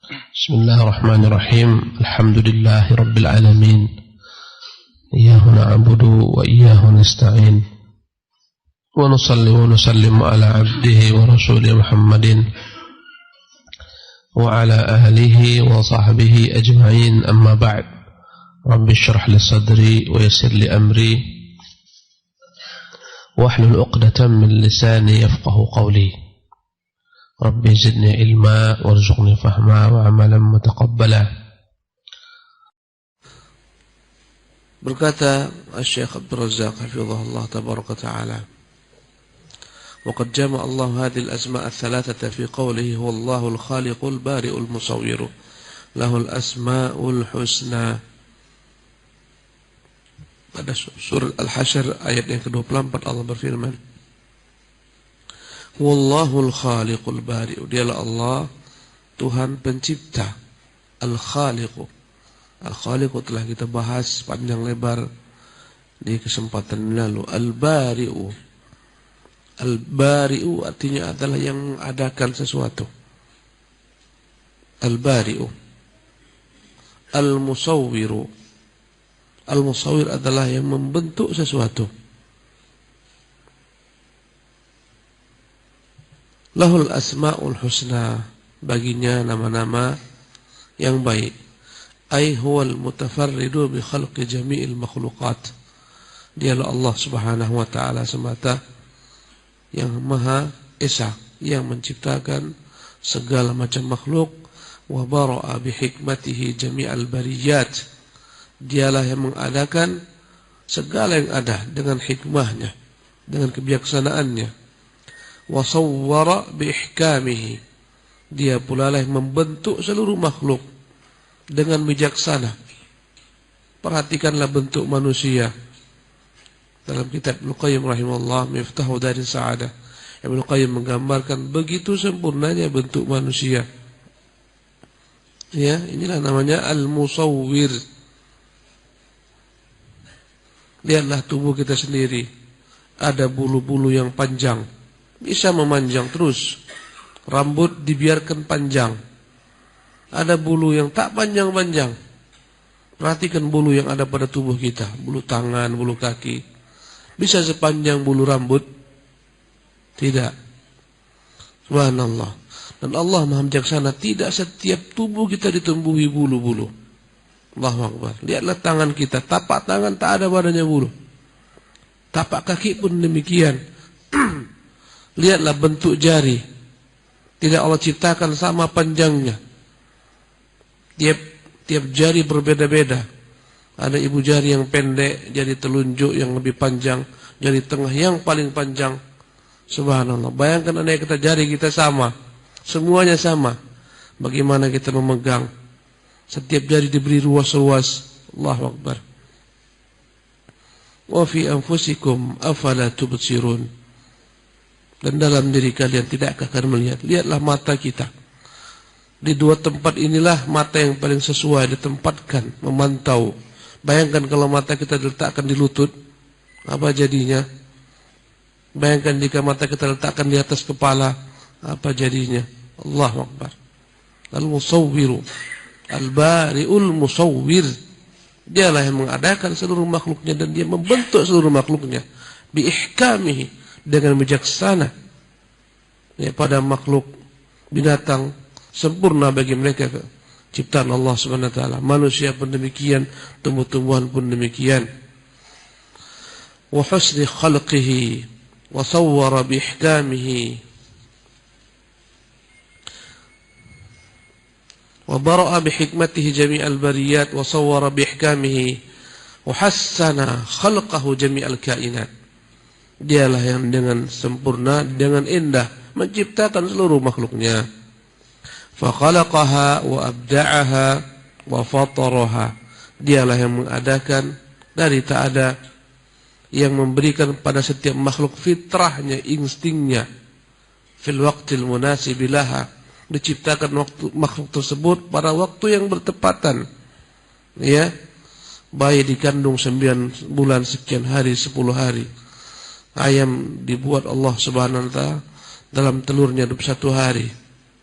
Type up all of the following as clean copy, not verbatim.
بسم الله الرحمن الرحيم. الحمد لله رب العالمين، إياه نعبد وإياه نستعين، ونصلي ونسلم على عبده ورسوله محمد وعلى آله وصحبه أجمعين. أما بعد، رب اشرح لي صدري ويسر لي أمري واحلل عقدة من لساني يفقه قولي. Rabbi zidni ilma warzuqni fahma wa amalan mutaqabbala. Berkata Syekh Abdul Razzaq hafizahullah tabaraka ta'ala, وقد جمع الله هذه الأسماء الثلاثة في قوله هو الله الخالق البارئ المصور له الأسماء الحسنى. Pada surat Al-Hasyr ayat yang ke-24 Allah berfirman, Wallahul khaliqul bari'u, dialah Allah Tuhan pencipta. Al-khaliqu, Al-khaliqu telah kita bahas panjang lebar di kesempatan lalu. Al-bari'u, Al-bari'u artinya adalah yang mengadakan sesuatu. Al-bari'u. Al-musawwiru, Al-musawwir adalah yang membentuk sesuatu. Lahul asma'ul husna, baginya nama-nama yang baik. Ai huwal mutafarridu bi khalqi jami'il makhluqat, dialah Allah subhanahu wa ta'ala semata yang maha esa, yang menciptakan segala macam makhluk. Wa bara'a bi hikmatihi jami'al bariyat, dialah yang mengadakan segala yang ada dengan hikmahnya, dengan kebijaksanaannya. Wa sawwara bi ihkamihi, dia pula lah yang membentuk seluruh makhluk dengan bijaksana. Perhatikanlah bentuk manusia. Dalam kitab Ibnu Qayyim rahimahullah Miftahu Daris Sa'adah, Ibnu Qayyim menggambarkan begitu sempurnanya bentuk manusia. Ya, inilah namanya al-musawwir. Lihatlah tubuh kita sendiri, ada bulu-bulu yang panjang, bisa memanjang terus. Rambut dibiarkan panjang. Ada bulu yang tak panjang-panjang. Perhatikan bulu yang ada pada tubuh kita, bulu tangan, bulu kaki. Bisa sepanjang bulu rambut? Tidak. Subhanallah. Dan Allah Maha Bijaksana, tidak setiap tubuh kita ditumbuhi bulu-bulu. Allahu Akbar. Lihatlah tangan kita, tapak tangan tak ada badannya bulu. Tapak kaki pun demikian. Lihatlah bentuk jari, tidak Allah ciptakan sama panjangnya. Tiap jari berbeda-beda. Ada ibu jari yang pendek, jari telunjuk yang lebih panjang, jari tengah yang paling panjang. Subhanallah. Bayangkan andai kata jari kita sama, semuanya sama, bagaimana kita memegang? Setiap jari diberi ruas-ruas. Allahu Akbar. Wa fi anfusikum afala tubsirun, dan dalam diri kalian tidakkah kalian melihat? Lihatlah mata kita. Di dua tempat inilah mata yang paling sesuai ditempatkan, memantau. Bayangkan kalau mata kita diletakkan di lutut, apa jadinya? Bayangkan jika mata kita letakkan di atas kepala, apa jadinya? Allahu Akbar. Al-musawwiru, al-bari'ul musawwir, dialah yang mengadakan seluruh makhluknya dan dia membentuk seluruh makhluknya bi ihkamihi, dengan bijaksana. Ya, pada makhluk binatang sempurna bagi mereka ciptaan Allah Subhanahu wa taala. Manusia pun demikian, tumbuh-tumbuhan pun demikian. Wa husni khalqihi wa sawwara bi ihkamihi wa bara'a bi hikmatihi jami'al bariyat wa sawwara bi ihkamihi wa hassana khalqahu jami'al kainat. Dialah yang dengan sempurna, dengan indah menciptakan seluruh makhluknya. Fa khalaqaha wa abda'aha wa fataraha, dialah yang mengadakan dari tak ada, yang memberikan pada setiap makhluk fitrahnya, instingnya. Fil waqtil munasib laha, diciptakan makhluk tersebut pada waktu yang bertepatan. Ya, bayi dikandung 9 bulan sekian hari, 10 hari. Ayam dibuat Allah Subhanahu wa taala dalam telurnya 21 hari.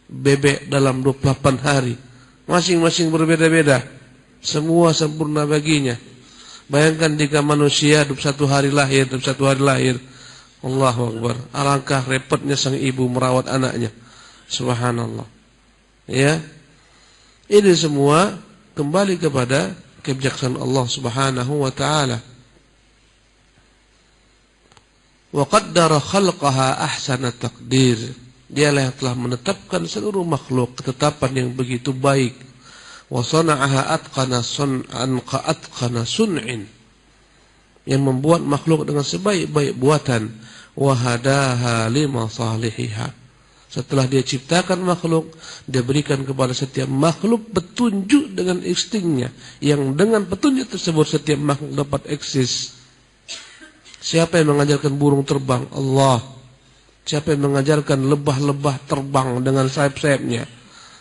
Bebek dalam 28 hari. Masing-masing berbeda-beda. Semua sempurna baginya. Bayangkan jika manusia 21 hari lahir, 21 hari lahir. Allahu Akbar. Alangkah repotnya sang ibu merawat anaknya. Subhanallah. Ya. Ini semua kembali kepada kebijaksanaan Allah Subhanahu wa taala. Wa qaddara khalqaha ahsana taqdir. Dialah yang telah menetapkan seluruh makhluk ketetapan yang begitu baik. Wa sana'aha atqana sun'in. Yang membuat makhluk dengan sebaik-baik buatan. Wa hadaha limasalihiha. Setelah dia ciptakan makhluk, dia berikan kepada setiap makhluk petunjuk dengan instingnya. Yang dengan petunjuk tersebut setiap makhluk dapat eksis. Siapa yang mengajarkan burung terbang? Allah. Siapa yang mengajarkan lebah-lebah terbang dengan sayap-sayapnya?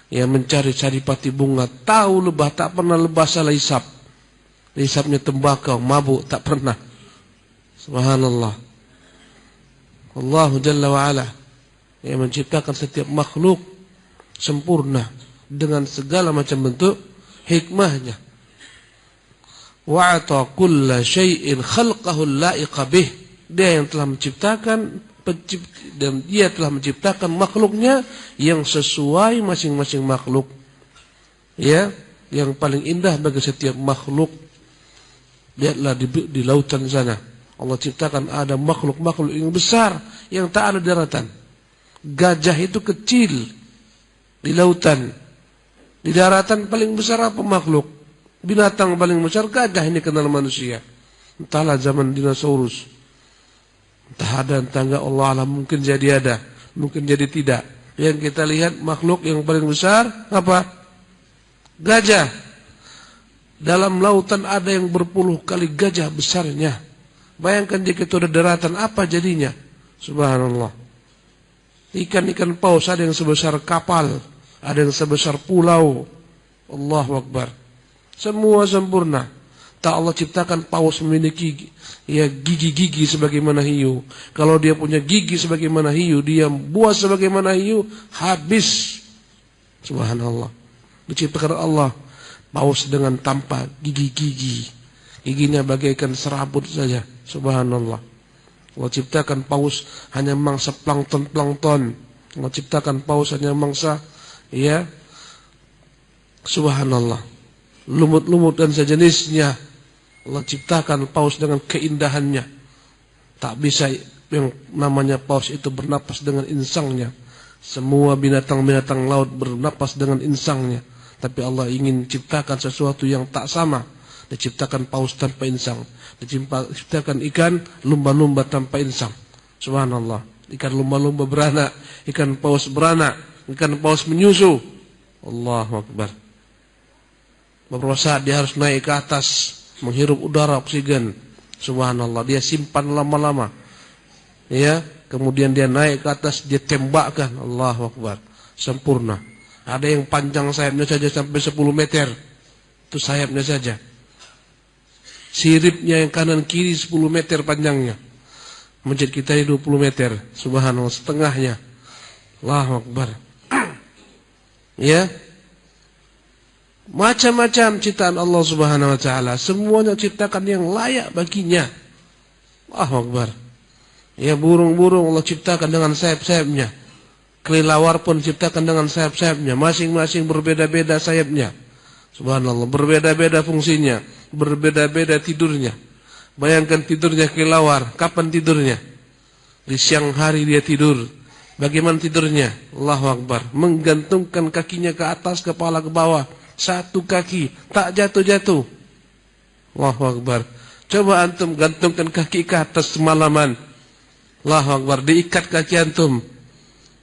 Yang mencari saripati bunga. Tahu lebah, tak pernah lebah salah hisap. Hisapnya tembakau, mabuk, tak pernah. Subhanallah. Allahu Jalla wa'ala yang menciptakan setiap makhluk sempurna dengan segala macam bentuk hikmahnya. Wa'ata kulla syai'in khalqahu la'iqa bih. Dia yang telah menciptakan dan dia telah menciptakan makhluknya yang sesuai masing-masing makhluk. Ya, yang paling indah bagi setiap makhluk. Lihatlah di lautan sana. Allah ciptakan ada makhluk-makhluk yang besar yang tak ada daratan. Gajah itu kecil di lautan. Di daratan paling besar apa makhluk? Binatang paling besar gajah, ini kenal manusia. Entahlah zaman dinosaurus. Entah ada, entah enggak, Allah alam, mungkin jadi ada, mungkin jadi tidak. Yang kita lihat makhluk yang paling besar apa? Gajah. Dalam lautan ada yang berpuluh kali gajah besarnya. Bayangkan jika itu ada daratan, apa jadinya? Subhanallah. Ikan-ikan paus ada yang sebesar kapal, ada yang sebesar pulau. Allahu Akbar. Semua sempurna. Tak Allah ciptakan paus memiliki gigi-gigi sebagaimana hiu. Kalau dia punya gigi sebagaimana hiu, dia buas sebagaimana hiu, habis. Subhanallah. Diciptakan Allah paus dengan tanpa gigi-gigi. Giginya bagaikan serabut saja. Subhanallah. Allah ciptakan paus hanya mangsa plankton. Allah ciptakan paus hanya mangsa, ya, subhanallah, lumut-lumut dan sejenisnya. Allah ciptakan paus dengan keindahannya. Tak bisa yang namanya paus itu bernapas dengan insangnya. Semua binatang-binatang laut bernapas dengan insangnya. Tapi Allah ingin ciptakan sesuatu yang tak sama. Diciptakan paus tanpa insang. Diciptakan ikan lumba-lumba tanpa insang. Subhanallah. Ikan lumba-lumba beranak, ikan paus beranak, ikan paus menyusu. Allahu Akbar. Beberapa saat dia harus naik ke atas, menghirup udara oksigen. Subhanallah. Dia simpan lama-lama. Ya, kemudian dia naik ke atas, dia tembakkan. Allahu Akbar. Sempurna. Ada yang panjang sayapnya saja sampai 10 meter. Itu sayapnya saja. Siripnya yang kanan kiri 10 meter panjangnya. Masjid kita ini 20 meter. Subhanallah, setengahnya. Allahu Akbar. Ya. Macam-macam ciptaan Allah Subhanahu wa taala, semuanya ciptakan yang layak baginya. Allahu Akbar. Ya, burung-burung Allah ciptakan dengan sayap-sayapnya. Kelelawar pun ciptakan dengan sayap-sayapnya, masing-masing berbeda-beda sayapnya. Subhanallah, berbeda-beda fungsinya, berbeda-beda tidurnya. Bayangkan tidurnya kelelawar, kapan tidurnya? Di siang hari dia tidur. Bagaimana tidurnya? Allahu Akbar. Menggantungkan kakinya ke atas, kepala ke bawah. Satu kaki, tak jatuh-jatuh. Allahu Akbar. Coba antum gantungkan kaki ke atas semalaman. Allahu Akbar. Diikat kaki antum.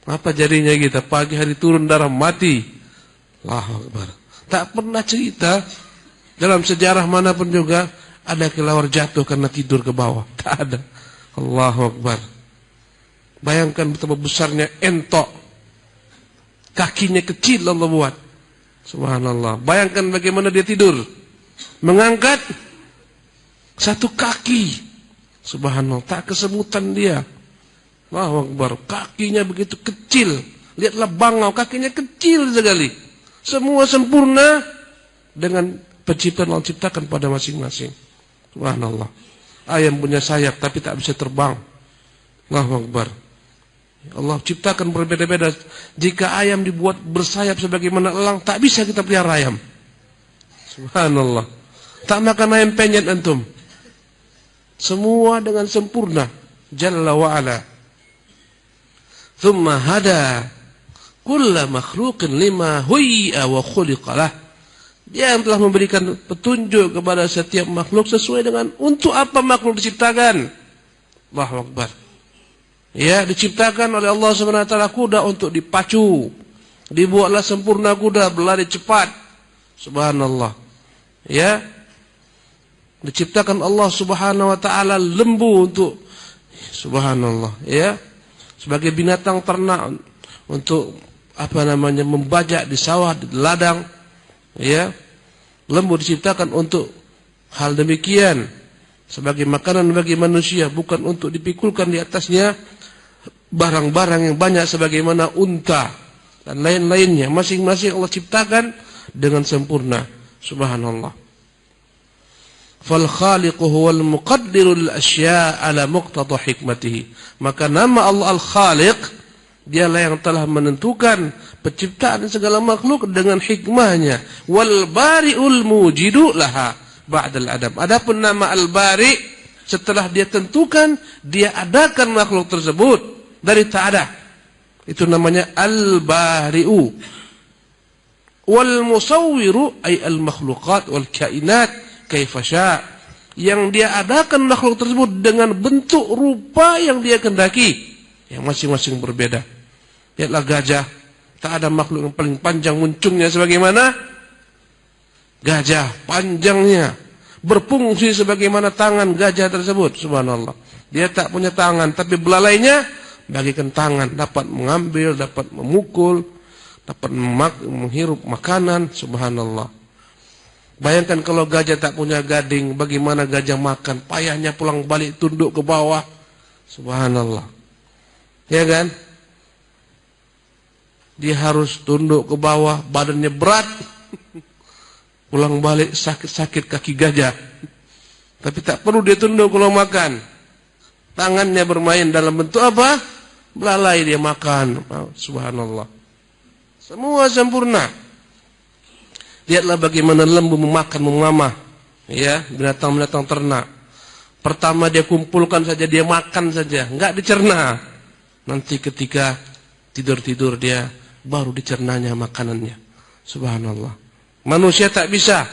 Apa jadinya kita? Pagi hari turun darah, mati. Allahu Akbar. Tak pernah cerita dalam sejarah manapun juga ada kelelawar jatuh karena tidur ke bawah. Tak ada. Allahu Akbar. Bayangkan betapa besarnya entok. Kakinya kecil Allah buat. Subhanallah. Bayangkan bagaimana dia tidur. Mengangkat satu kaki. Subhanallah. Tak kesemutan dia. Allahu Akbar. Kakinya begitu kecil. Lihatlah bangau. Kakinya kecil sekali. Semua sempurna dengan penciptaan Allah ciptakan pada masing-masing. Subhanallah. Ayam punya sayap tapi tak bisa terbang. Allahu Akbar. Allah ciptakan berbeda-beda. Jika ayam dibuat bersayap sebagaimana elang, tak bisa kita pelihara ayam. Subhanallah. Tak makan ayam penyet antum. Semua dengan sempurna. Jalla wa'ala. Thumma hada kulla makhluqin lima huy'a wa khuliqalah. Dia yang telah memberikan petunjuk kepada setiap makhluk sesuai dengan untuk apa makhluk diciptakan. Allahu Akbar. Ya, diciptakan oleh Allah SWT kuda untuk dipacu. Dibuatlah sempurna kuda berlari cepat. Subhanallah. Ya. Diciptakan Allah Subhanahu wa taala lembu untuk subhanallah, ya. Sebagai binatang ternak untuk membajak di sawah, di ladang. Ya. Lembu diciptakan untuk hal demikian. Sebagai makanan bagi manusia, bukan untuk dipikulkan di atasnya barang-barang yang banyak sebagaimana unta dan lain-lainnya. Masing-masing Allah ciptakan dengan sempurna. Subhanallah. Fal khaliqu huwal muqaddirul asya' ala muqtada hikmatihi. Maka nama Allah Al-Khaliq, dialah yang telah menentukan penciptaan segala makhluk dengan hikmahnya. Wal bari'ul mujidu laha ba'dal adam. Adapun nama Al-Bari, setelah dia tentukan, dia adakan makhluk tersebut dari tak ada. Itu namanya Al-Bari'u. Wal musawwiru ay al-makhluqat wal kainat kaifa syaa. Yang dia adakan makhluk tersebut dengan bentuk rupa yang dia kehendaki, yang masing-masing berbeda. Lihatlah gajah, tak ada makhluk yang paling panjang muncungnya sebagaimana gajah, panjangnya berfungsi sebagaimana tangan gajah tersebut. Subhanallah. Dia tak punya tangan, tapi belalainya bagikan tangan, dapat mengambil, dapat memukul, dapat menghirup makanan. Subhanallah. Bayangkan kalau gajah tak punya gading, bagaimana gajah makan? Payahnya pulang balik tunduk ke bawah. Subhanallah. Ya kan? Dia harus tunduk ke bawah, badannya berat. Pulang balik sakit-sakit kaki gajah. Tapi tak perlu dia tunduk kalau makan. Tangannya bermain dalam bentuk apa? Belalai dia makan. Subhanallah. Semua sempurna. Lihatlah bagaimana lembu memakan, mengamah. Ya, binatang-binatang ternak. Pertama dia kumpulkan saja, dia makan saja, enggak dicerna. Nanti ketika tidur-tidur dia baru dicernanya makanannya. Subhanallah. Manusia tak bisa.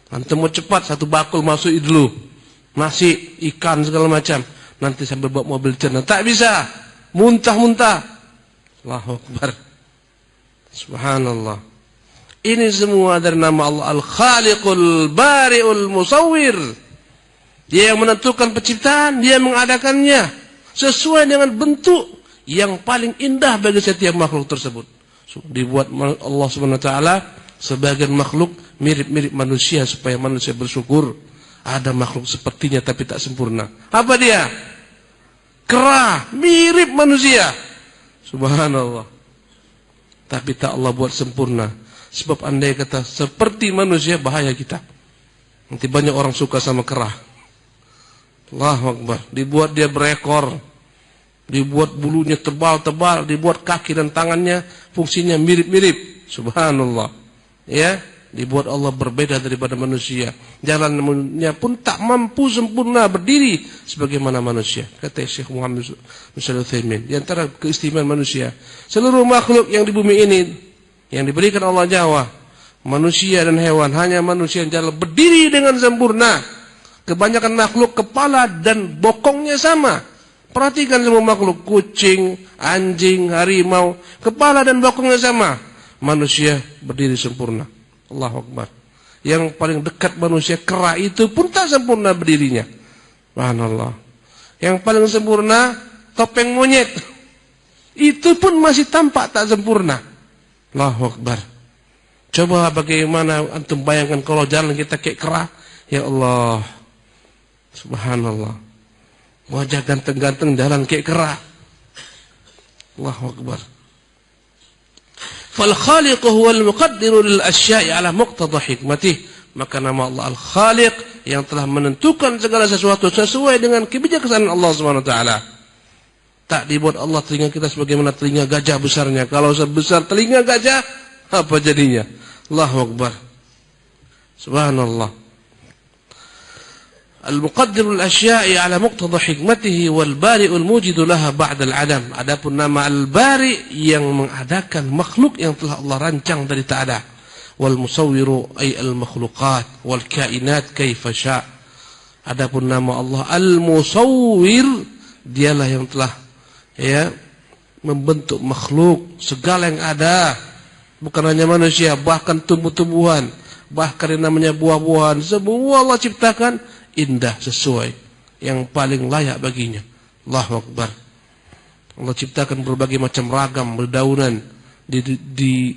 Antum mau cepat satu bakul masuk dulu. Nasi, ikan segala macam. Nanti sambil bawa mobil cerna. Tak bisa. Muntah-muntah. Allahu Akbar. Subhanallah. Ini semua dari nama Allah Al-Khaliqul Bari'ul Musawwir. Dia yang menentukan penciptaan, dia mengadakannya sesuai dengan bentuk yang paling indah bagi setiap makhluk tersebut. Dibuat Allah Subhanahu wa taala sebagian makhluk mirip-mirip manusia supaya manusia bersyukur. Ada makhluk sepertinya tapi tak sempurna. Apa dia? Kera, mirip manusia. Subhanallah. Tapi tak Allah buat sempurna. Sebab andai kata seperti manusia, bahaya kita. Nanti banyak orang suka sama kera. Allahu Akbar. Dibuat dia berekor, dibuat bulunya tebal-tebal, dibuat kaki dan tangannya fungsinya mirip-mirip. Subhanallah. Ya, dibuat Allah berbeda daripada manusia. Jalannya pun tak mampu sempurna berdiri sebagaimana manusia. Kata Syekh Muhammad bin Shalih Al-Utsaimin, di antara keistimewaan manusia, seluruh makhluk yang di bumi ini yang diberikan Allah nyawa, manusia dan hewan, hanya manusia yang jalan berdiri dengan sempurna. Kebanyakan makhluk kepala dan bokongnya sama. Perhatikan semua makhluk, kucing, anjing, harimau, kepala dan bokongnya sama. Manusia berdiri sempurna. Allahu Akbar. Yang paling dekat manusia, kera, itu pun tak sempurna berdirinya. Subhanallah. Yang paling sempurna topeng monyet, itu pun masih tampak tak sempurna. Allahu Akbar. Coba bagaimana antum bayangkan kalau jalan kita kayak kera. Ya Allah. Subhanallah. Wajah ganteng-ganteng jalan kayak kera. Allahu Akbar. Fal khaliq huwa al-muqaddiru lil asya'i ala muqtada hikmatih. Maka nama Allah Al-Khaliq yang telah menentukan segala sesuatu sesuai dengan kebijaksanaan Allah Subhanahu wa taala. Tak dibuat Allah telinga kita sebagaimana telinga gajah besarnya. Kalau sebesar telinga gajah, apa jadinya? Allahu Akbar. Subhanallah. Al-muqaddirul asya'i ala muqtada hikmatihi wal bari'ul mujidu laha ba'da al-adam. Adapun nama Al-Bari yang mengadakan makhluk yang telah Allah rancang dari tak ada. Wal musawwiru ay al-makhluqat wal kainat kaifa sya'. Adapun nama Allah Al-Musawwir, dialah yang telah membentuk makhluk segala yang ada, bukan hanya manusia, bahkan tumbuh-tumbuhan, bahkan yang namanya buah-buahan, semua Allah ciptakan indah sesuai yang paling layak baginya. Allahu Akbar. Allah ciptakan berbagai macam ragam dedaunan di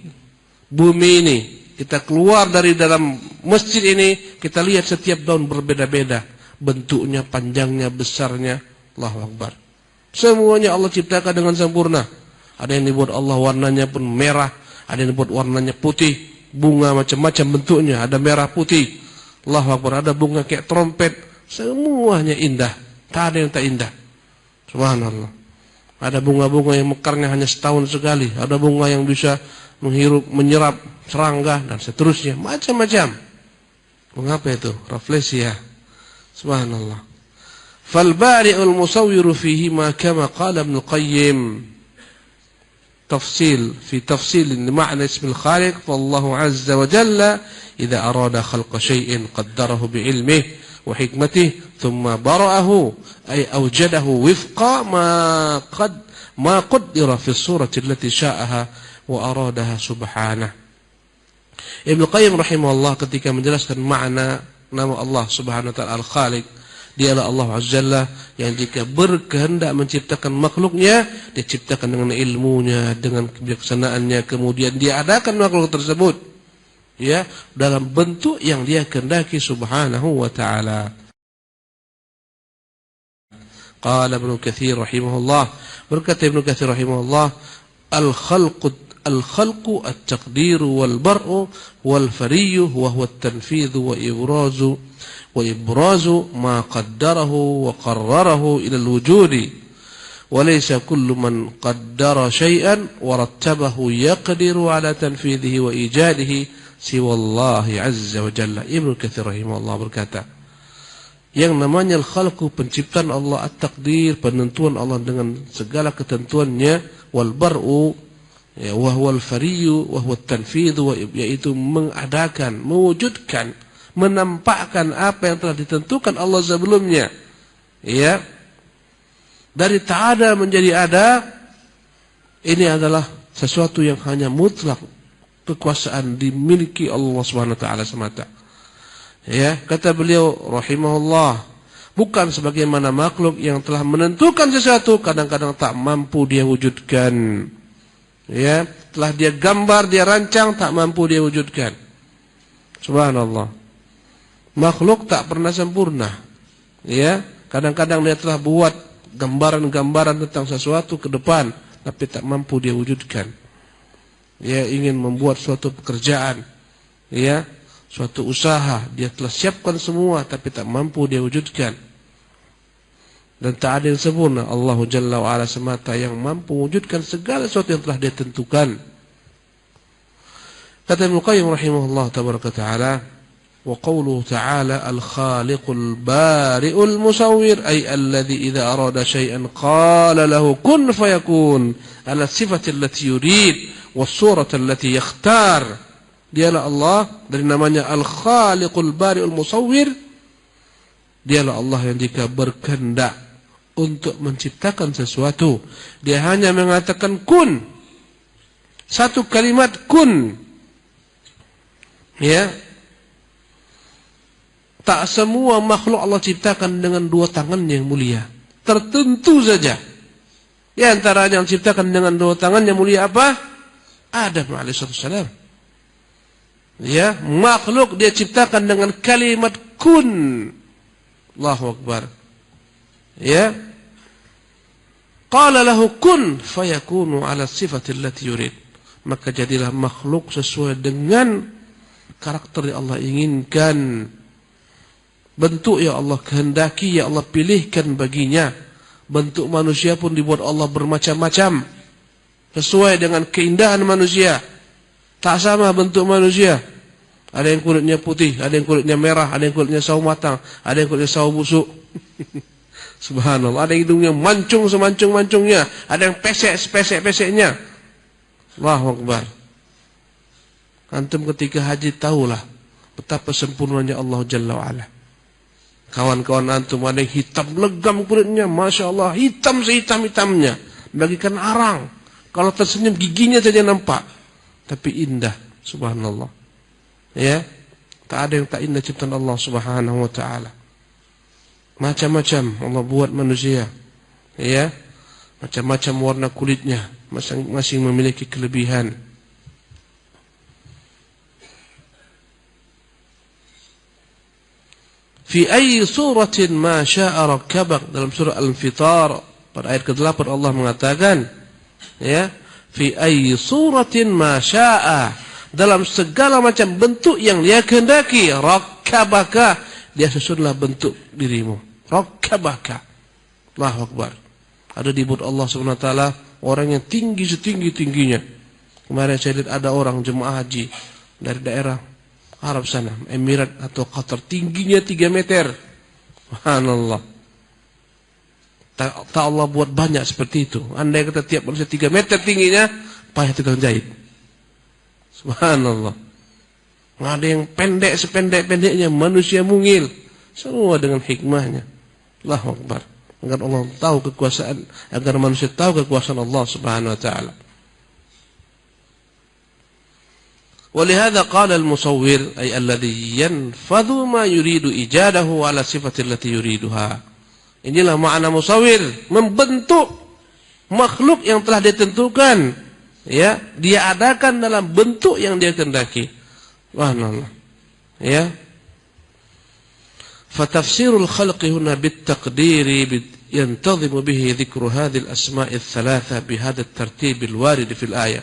bumi ini. Kita keluar dari dalam masjid ini, kita lihat setiap daun berbeda-beda, bentuknya, panjangnya, besarnya. Allahu Akbar. Semuanya Allah ciptakan dengan sempurna. Ada yang dibuat Allah warnanya pun merah, ada yang dibuat warnanya putih. Bunga macam-macam bentuknya, ada merah putih. Allahu Akbar. Ada bunga kayak trompet. Semuanya indah, tak ada yang tak indah. Subhanallah. Ada bunga-bunga yang mekarnya hanya setahun sekali. Ada bunga yang bisa menghirup, menyerap serangga dan seterusnya, macam-macam. Mengapa itu? Rafflesia. Subhanallah. Fal bari'ul musawwiru fihi ma kama qala Ibnu Qayyim. تفصيل في تفصيل لمعنى اسم الخالق. فالله عز وجل إذا أراد خلق شيء قدره بعلمه وحكمته ثم برأه أي أوجده وفق ما قدر في الصورة التي شاءها وأرادها سبحانه. Ibnu Qayyim rahimahullah ketika menjelaskan makna nama Allah Subhanahu wa taala Al-Khaliq, dialah Allah Azza Jalla yang jika berkehendak menciptakan makhluknya, dia ciptakan dengan ilmunya, dengan kebijaksanaannya, kemudian dia adakan makhluk tersebut dalam bentuk yang dia kehendaki Subhanahu wa taala. Qala Ibnu Katsir rahimahullah, berkata Ibnu Katsir rahimahullah, al-khalqu at-taqdiru wal-bar'u wal-fariyyu wa huwa at-tanfidhu wa ibrazu ma qaddarahu wa qarrarahu ila al-wujudi wa laysa kullu man qaddara shay'an wa rattabahu yaqdiru ala tanfidhihi wa ijadihi siwa Allah azza wa jalla. Ibnu Katsir rahimahullah berkata, yang namanya al-khalqu penciptaan Allah, at-taqdir penentuan Allah dengan segala ketentuannya, wal-bar'u wa huwa al-fariyyu wa huwa at-tanfidhu, yaitu mengadakan, mewujudkan, menampakkan apa yang telah ditentukan Allah sebelumnya. Dari tak ada menjadi ada, ini adalah sesuatu yang hanya mutlak kekuasaan dimiliki Allah Subhanahu wa taala semata. Kata beliau rahimahullah, bukan sebagaimana makhluk yang telah menentukan sesuatu kadang-kadang tak mampu dia wujudkan. Telah dia gambar, dia rancang, tak mampu dia wujudkan. Subhanallah. Makhluk tak pernah sempurna. Kadang-kadang dia telah buat gambaran-gambaran tentang sesuatu ke depan, tapi tak mampu dia wujudkan. Dia ingin membuat suatu pekerjaan, suatu usaha, dia telah siapkan semua, tapi tak mampu dia wujudkan. Dan tak ada yang sempurna. Allah Jalla wa'ala semata yang mampu mewujudkan segala sesuatu yang telah dia tentukan. Kata Ibnu Qayyim rahimahullah tabaraka ta'ala, wa qawluhu ta'ala al-khaliqul bari'ul musawwir, ay alladhi idha arada shay'an qala lahu kun fayakun, ala sifati allati yurid was-surati allati yakhtar. Dialah Allah, dari namanya al-khaliqul bari'ul musawwir, dialah Allah yang jika berkehendak untuk menciptakan sesuatu, dia hanya mengatakan kun, satu kalimat kun. Tak semua makhluk Allah ciptakan dengan dua tangannya yang mulia. Tertentu saja. Di antaranya yang diciptakan dengan dua tangan yang mulia apa? Adam alaihissalam. Makhluk dia ciptakan dengan kalimat kun. Allahu Akbar. Qala lahu kun fayakunu ala sifati allati yurid. maka jadilah makhluk sesuai dengan karakter yang Allah inginkan. Bentuk yang Allah kehendaki, yang Allah pilihkan baginya. Bentuk manusia pun dibuat Allah bermacam-macam, sesuai dengan keindahan manusia. Tak sama bentuk manusia. Ada yang kulitnya putih, ada yang kulitnya merah, ada yang kulitnya sawo matang, ada yang kulitnya sawo busuk. Subhanallah. Ada yang hidungnya mancung semancung-mancungnya, ada yang pesek sepesek-peseknya. Allahu Akbar. Antum ketika haji tahulah betapa sempurnanya Allah Jalla wa'ala. Kawan-kawan antum ada yang hitam legam kulitnya, Masya Allah, hitam sehitam-hitamnya, bagikan arang. Kalau tersenyum giginya saja nampak, tapi indah. Subhanallah. Ya, tak ada yang tak indah ciptaan Allah Subhanahu wa ta'ala. Macam-macam Allah buat manusia. Ya, macam-macam warna kulitnya, masing-masing memiliki kelebihan. Fi ayyi suratin ma syaa rakkabak, dalam surah Al-Infitar pada ayat ke-8 Allah mengatakan, ya, fi ayyi suratin ma syaa, dalam segala macam bentuk yang Dia kehendaki, rakkabaka, Dia susunlah bentuk dirimu. Rakkabaka. Allahu Akbar. Ada di buat Allah Subhanahu wa taala orang yang tinggi setinggi-tingginya. Kemarin saya lihat ada orang jemaah haji dari daerah Arab sana, Emirat atau Qatar, tingginya 3 meter. Subhanallah. Tak Allah buat banyak seperti itu. Andai kata tiap manusia 3 meter tingginya, payah tukang jahit. Subhanallah. Ada yang pendek sependek-pendeknya, manusia mungil. Semua dengan hikmahnya. Allahu Akbar. Agar Allah tahu kekuasaan, agar manusia tahu kekuasaan Allah Subhanahu wa taala. ولهذا قال المصور أي الذي ينفذ ما يريد إيجاده على صفة التي يريدها. Inilah makna musawwir, membentuk makhluk yang telah ditentukan, ya, Dia adakan dalam bentuk yang Dia kehendaki. Subhanallah. Ya. Fatafsirul khalqi huna bitaqdiri yantazimu bihi dzikru hadhil asma'i tsalatsa bihadha at-tartib al-warid fil ayah.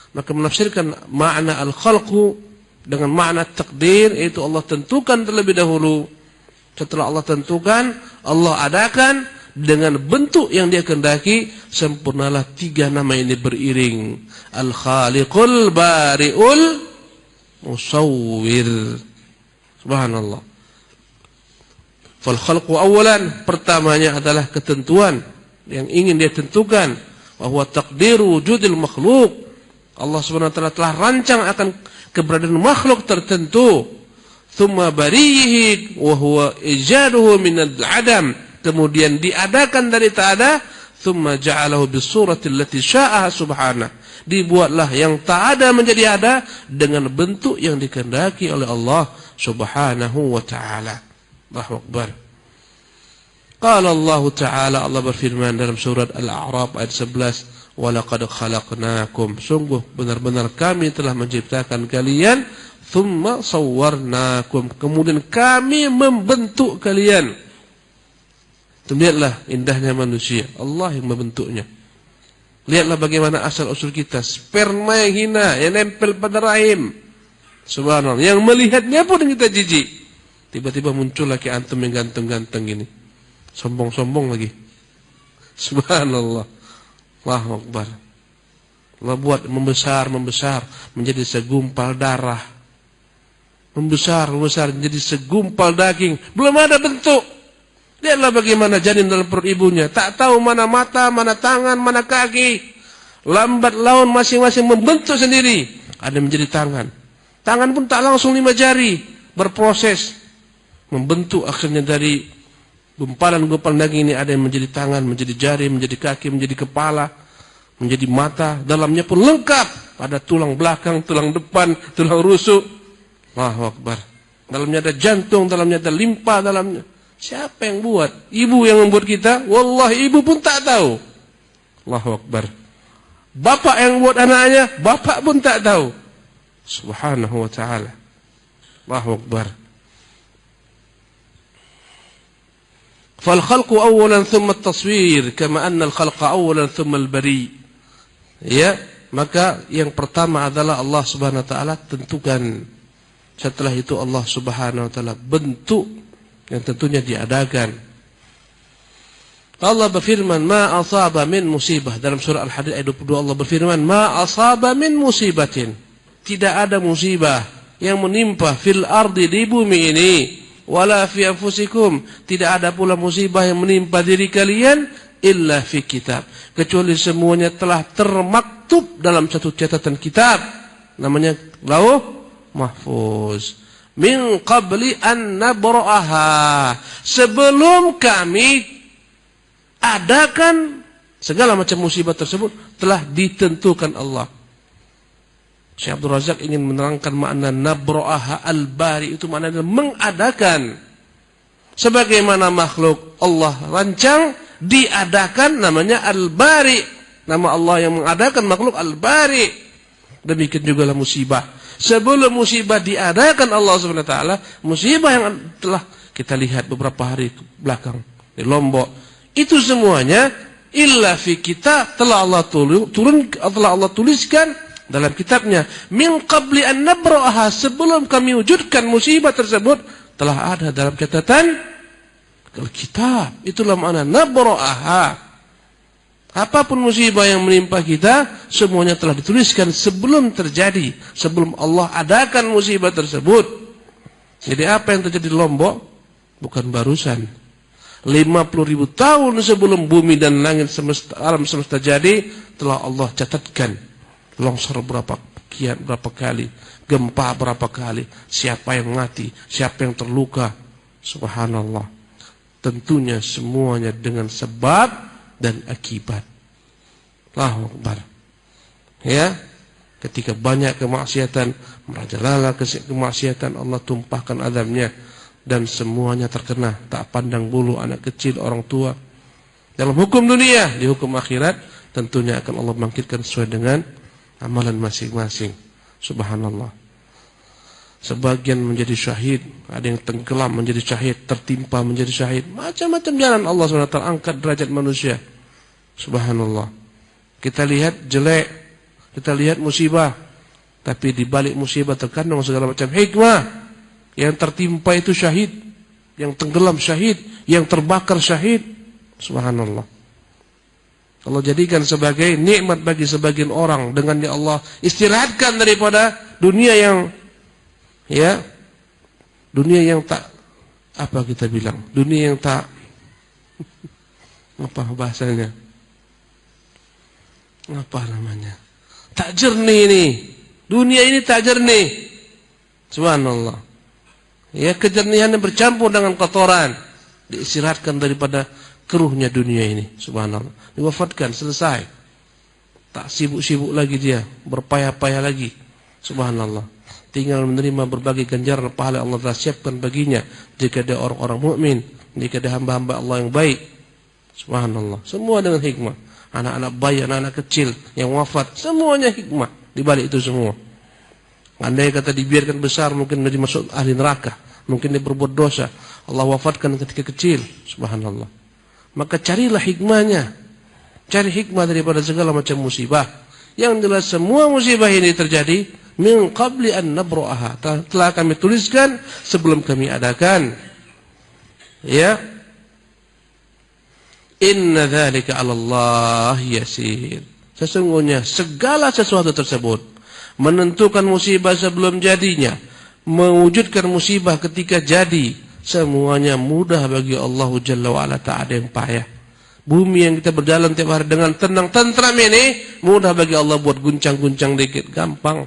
Maka menafsirkan makna al-khalqu dengan makna takdir, yaitu Allah tentukan terlebih dahulu. Setelah Allah tentukan, Allah adakan dengan bentuk yang Dia kehendaki, sempurnalah 3 nama ini beriring. Al-Khaliqul Bari'ul Musawwir. Subhanallah. Fal khalqu awalan, pertamanya adalah ketentuan yang ingin Dia tentukan, bahwa takdiru wujudil makhluk. Allah Subhanahu wa taala telah rancang akan keberadaan makhluk tertentu. Tsumma barihi wa huwa ijaduhu min al-adam, kemudian diadakan dari tak ada. Tsumma ja'alahu bisurati allati syaa'a subhanahu, dibuatlah yang tak ada menjadi ada dengan bentuk yang dikehendaki oleh Allah Subhanahu wa taala. Allahu Akbar. Qala Allah Ta'ala, Allah berfirman dalam surat Al-A'raf ayat 11, walaqad khalaqnakum, sungguh benar-benar kami telah menciptakan kalian, thumma sawwarnakum, kemudian kami membentuk kalian. Lihatlah indahnya manusia, Allah yang membentuknya. Lihatlah bagaimana asal-usul kita, sperma yang hina yang nempel pada rahim. Subhanallah, yang melihatnya pun kita jijik. Tiba-tiba muncul lagi antum yang ganteng-ganteng gini, sombong-sombong lagi. Subhanallah. Allahu Akbar. Allah buat membesar menjadi segumpal darah, membesar menjadi segumpal daging, belum ada bentuk. Lihatlah bagaimana janin dalam perut ibunya, tak tahu mana mata, mana tangan, mana kaki. Lambat laun masing-masing membentuk sendiri. Ada menjadi tangan pun tak langsung 5 jari, berproses membentuk, akhirnya dari gumpalan-gumpalan daging ini ada yang menjadi tangan, menjadi jari, menjadi kaki, menjadi kepala, menjadi mata. Dalamnya pun lengkap, ada tulang belakang, tulang depan, tulang rusuk. Allahu Akbar. Dalamnya ada jantung, dalamnya ada limpa, dalamnya. Siapa yang buat? Ibu yang membuat kita? Wallahi ibu pun tak tahu. Allahu Akbar. Bapak yang buat anaknya? Bapak pun tak tahu. Subhanahu wa ta'ala. Allahu Akbar. فالخلق أولا ثم التصوير كما أن الخلق أولا ثم البري. Ya, maka yang pertama adalah Allah Subhanahu wa taala tentukan. Setelah itu Allah Subhanahu wa taala bentuk yang tentunya diadakan. Allah berfirman, "Ma asaba min musibah." Dalam surah Al-Hadid ayat 22 Allah berfirman, "Ma asaba min musibatin." Tidak ada musibah yang menimpa fil ardi, di bumi ini, wala fi anfusikum, tidak ada pula musibah yang menimpa diri kalian illa fi kitab, kecuali semuanya telah termaktub dalam satu catatan kitab namanya Lauh Mahfuz, min qabli an nabra'aha, sebelum kami adakan segala macam musibah tersebut telah ditentukan Allah. Syekh Abdul Razak ingin menerangkan makna nabra'aha al-bari, itu maknanya mengadakan. Sebagaimana makhluk Allah rancang diadakan, namanya al-bari. Nama Allah yang mengadakan makhluk al-bari. Demikian juga lah musibah. Sebelum musibah diadakan Allah SWT, musibah yang telah kita lihat beberapa hari belakang di Lombok, itu semuanya illa fi kitab, telah Allah tuliskan dalam kitabnya. Min qabli an nabra'aha, sebelum kami wujudkan musibah tersebut telah ada dalam catatan kitab. Itulah makna nabra'aha. Apapun musibah yang menimpa kita, semuanya telah dituliskan sebelum terjadi, sebelum Allah adakan musibah tersebut. Jadi apa yang terjadi di Lombok bukan barusan. 50.000 tahun sebelum bumi dan langit semesta, alam semesta jadi, telah Allah catatkan longsor berapa kali, gempa berapa kali, siapa yang mati, siapa yang terluka. Subhanallah. Tentunya semuanya dengan sebab dan akibat. Allahu Akbar. Ya, ketika banyak kemaksiatan, merajalela kemaksiatan, Allah tumpahkan azabnya dan semuanya terkena, tak pandang bulu, anak kecil, orang tua. Dalam hukum dunia, di hukum akhirat tentunya akan Allah bangkitkan sesuai dengan amalan masing-masing. Subhanallah. Sebagian menjadi syahid, ada yang tenggelam menjadi syahid, tertimpa menjadi syahid. Macam-macam jalan Allah SWT angkat derajat manusia. Subhanallah. Kita lihat jelek, kita lihat musibah, tapi di balik musibah terkandung segala macam hikmah. Yang tertimpa itu syahid, yang tenggelam syahid, yang terbakar syahid. Subhanallah. Allah jadikan sebagai nikmat bagi sebagian orang, dengannya Allah istirahatkan daripada dunia yang dunia yang tak, apa kita bilang, dunia yang tak, apa bahasanya, apa namanya, tak jernih nih, dunia ini tak jernih. Subhanallah. Ya, kejernihannya bercampur dengan kotoran, diistirahatkan daripada keruhnya dunia ini. Subhanallah. Diwafatkan, selesai, tak sibuk-sibuk lagi dia, berpayah-payah lagi. Subhanallah. Tinggal menerima berbagai ganjaran pahala Allah telah siapkan baginya jika dia orang-orang mukmin, jika dia hamba-hamba Allah yang baik. Subhanallah. Semua dengan hikmah. Anak-anak bayi, anak-anak kecil yang wafat, semuanya hikmah di balik itu semua. Andai kata dibiarkan besar, mungkin dia masuk ahli neraka, mungkin dia berbuat dosa. Allah wafatkan ketika kecil. Subhanallah. Maka carilah hikmahnya. Cari hikmah daripada segala macam musibah. Yang jelas semua musibah ini terjadi min qabli an nabra'aha, telah kami tuliskan sebelum kami adakan. Ya. Inna dzalika 'ala Allah yasir. Sesungguhnya segala sesuatu tersebut, menentukan musibah sebelum jadinya, mewujudkan musibah ketika jadi, semuanya mudah bagi Allah Jalla wa Ala, tak ada yang payah. Bumi yang kita berjalan tiap hari dengan tenang tentram ini, mudah bagi Allah buat guncang-guncang dikit, gampang.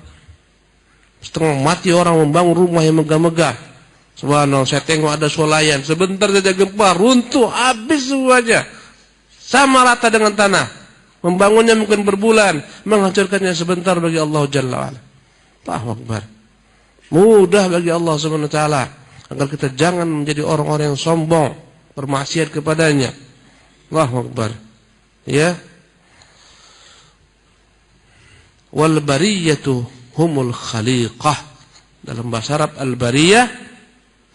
Setengah mati orang membangun rumah yang megah-megah. Subhanallah, saya tengok ada swalayan, sebentar saja gempa, runtuh, habis semuanya. Sama rata dengan tanah. Membangunnya mungkin berbulan, menghancurkannya sebentar bagi Allah Jalla wa Ala. Allahu Akbar. Mudah bagi Allah Subhanahu wa taala, agar kita jangan menjadi orang-orang yang sombong, bermaksiat kepadanya. Allahu Akbar. Ya. Wal bariyatu humul khaliqah. Dalam bahasa Arab al-bariyah,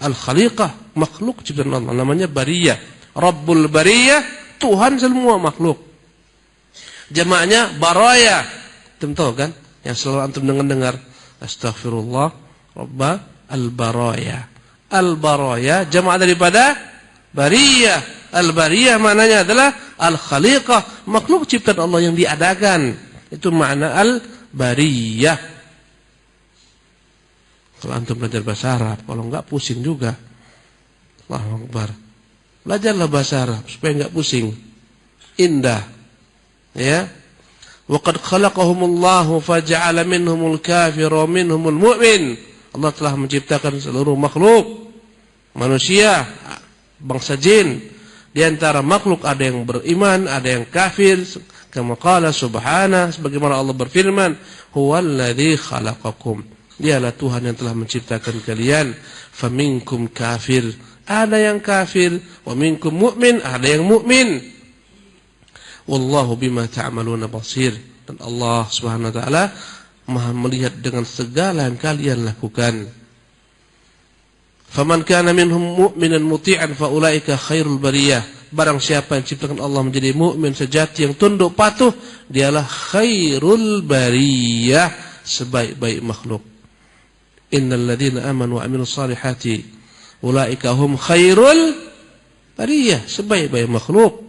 al-khaliqah, makhluk ciptaan Allah, namanya bariyah. Rabbul bariyah, Tuhan semua makhluk. Jamaknya baraya, Antum tahu kan? Yang selalu antum dengar. Astaghfirullah Rabbal baraya. Al-baraya jamak daripada bariyah. Al-bariyah maknanya adalah al-khaliqah, makhluk ciptaan Allah yang diadakan. Itu makna al-bariyah. Kalau antum belajar bahasa Arab, kalau enggak pusing juga. Allahu Akbar. Belajarlah bahasa Arab supaya enggak pusing. Indah. Ya. وَقَدْ خَلَقَهُمُ اللَّهُ فَجَعَلَ مِنْهُمُ الْكَافِرَ وَمِنْهُمُ الْمُؤْمِنِ. Allah telah menciptakan seluruh makhluk, manusia, bangsa jin. Di antara makhluk ada yang beriman, ada yang kafir. Kama qala subhanahu, sebagaimana Allah berfirman, huwallazi khalaqakum. Dialah Tuhan yang telah menciptakan kalian. Faminkum kafir, ada yang kafir, wa minkum mu'min, ada yang mu'min. Wallahu bima ta'maluna basir. Dan Allah Subhanahu wa taala Maha melihat dengan segala yang kalian lakukan. Faman kana minhum mu'minan muti'an fa ulaika khairul bariyah. Barang siapa yang ciptakan Allah menjadi mukmin sejati yang tunduk patuh, dialah khairul bariyah, sebaik-baik makhluk. Innal ladzina amanu wa amilus salihati ulaika hum khairul bariyah, sebaik-baik makhluk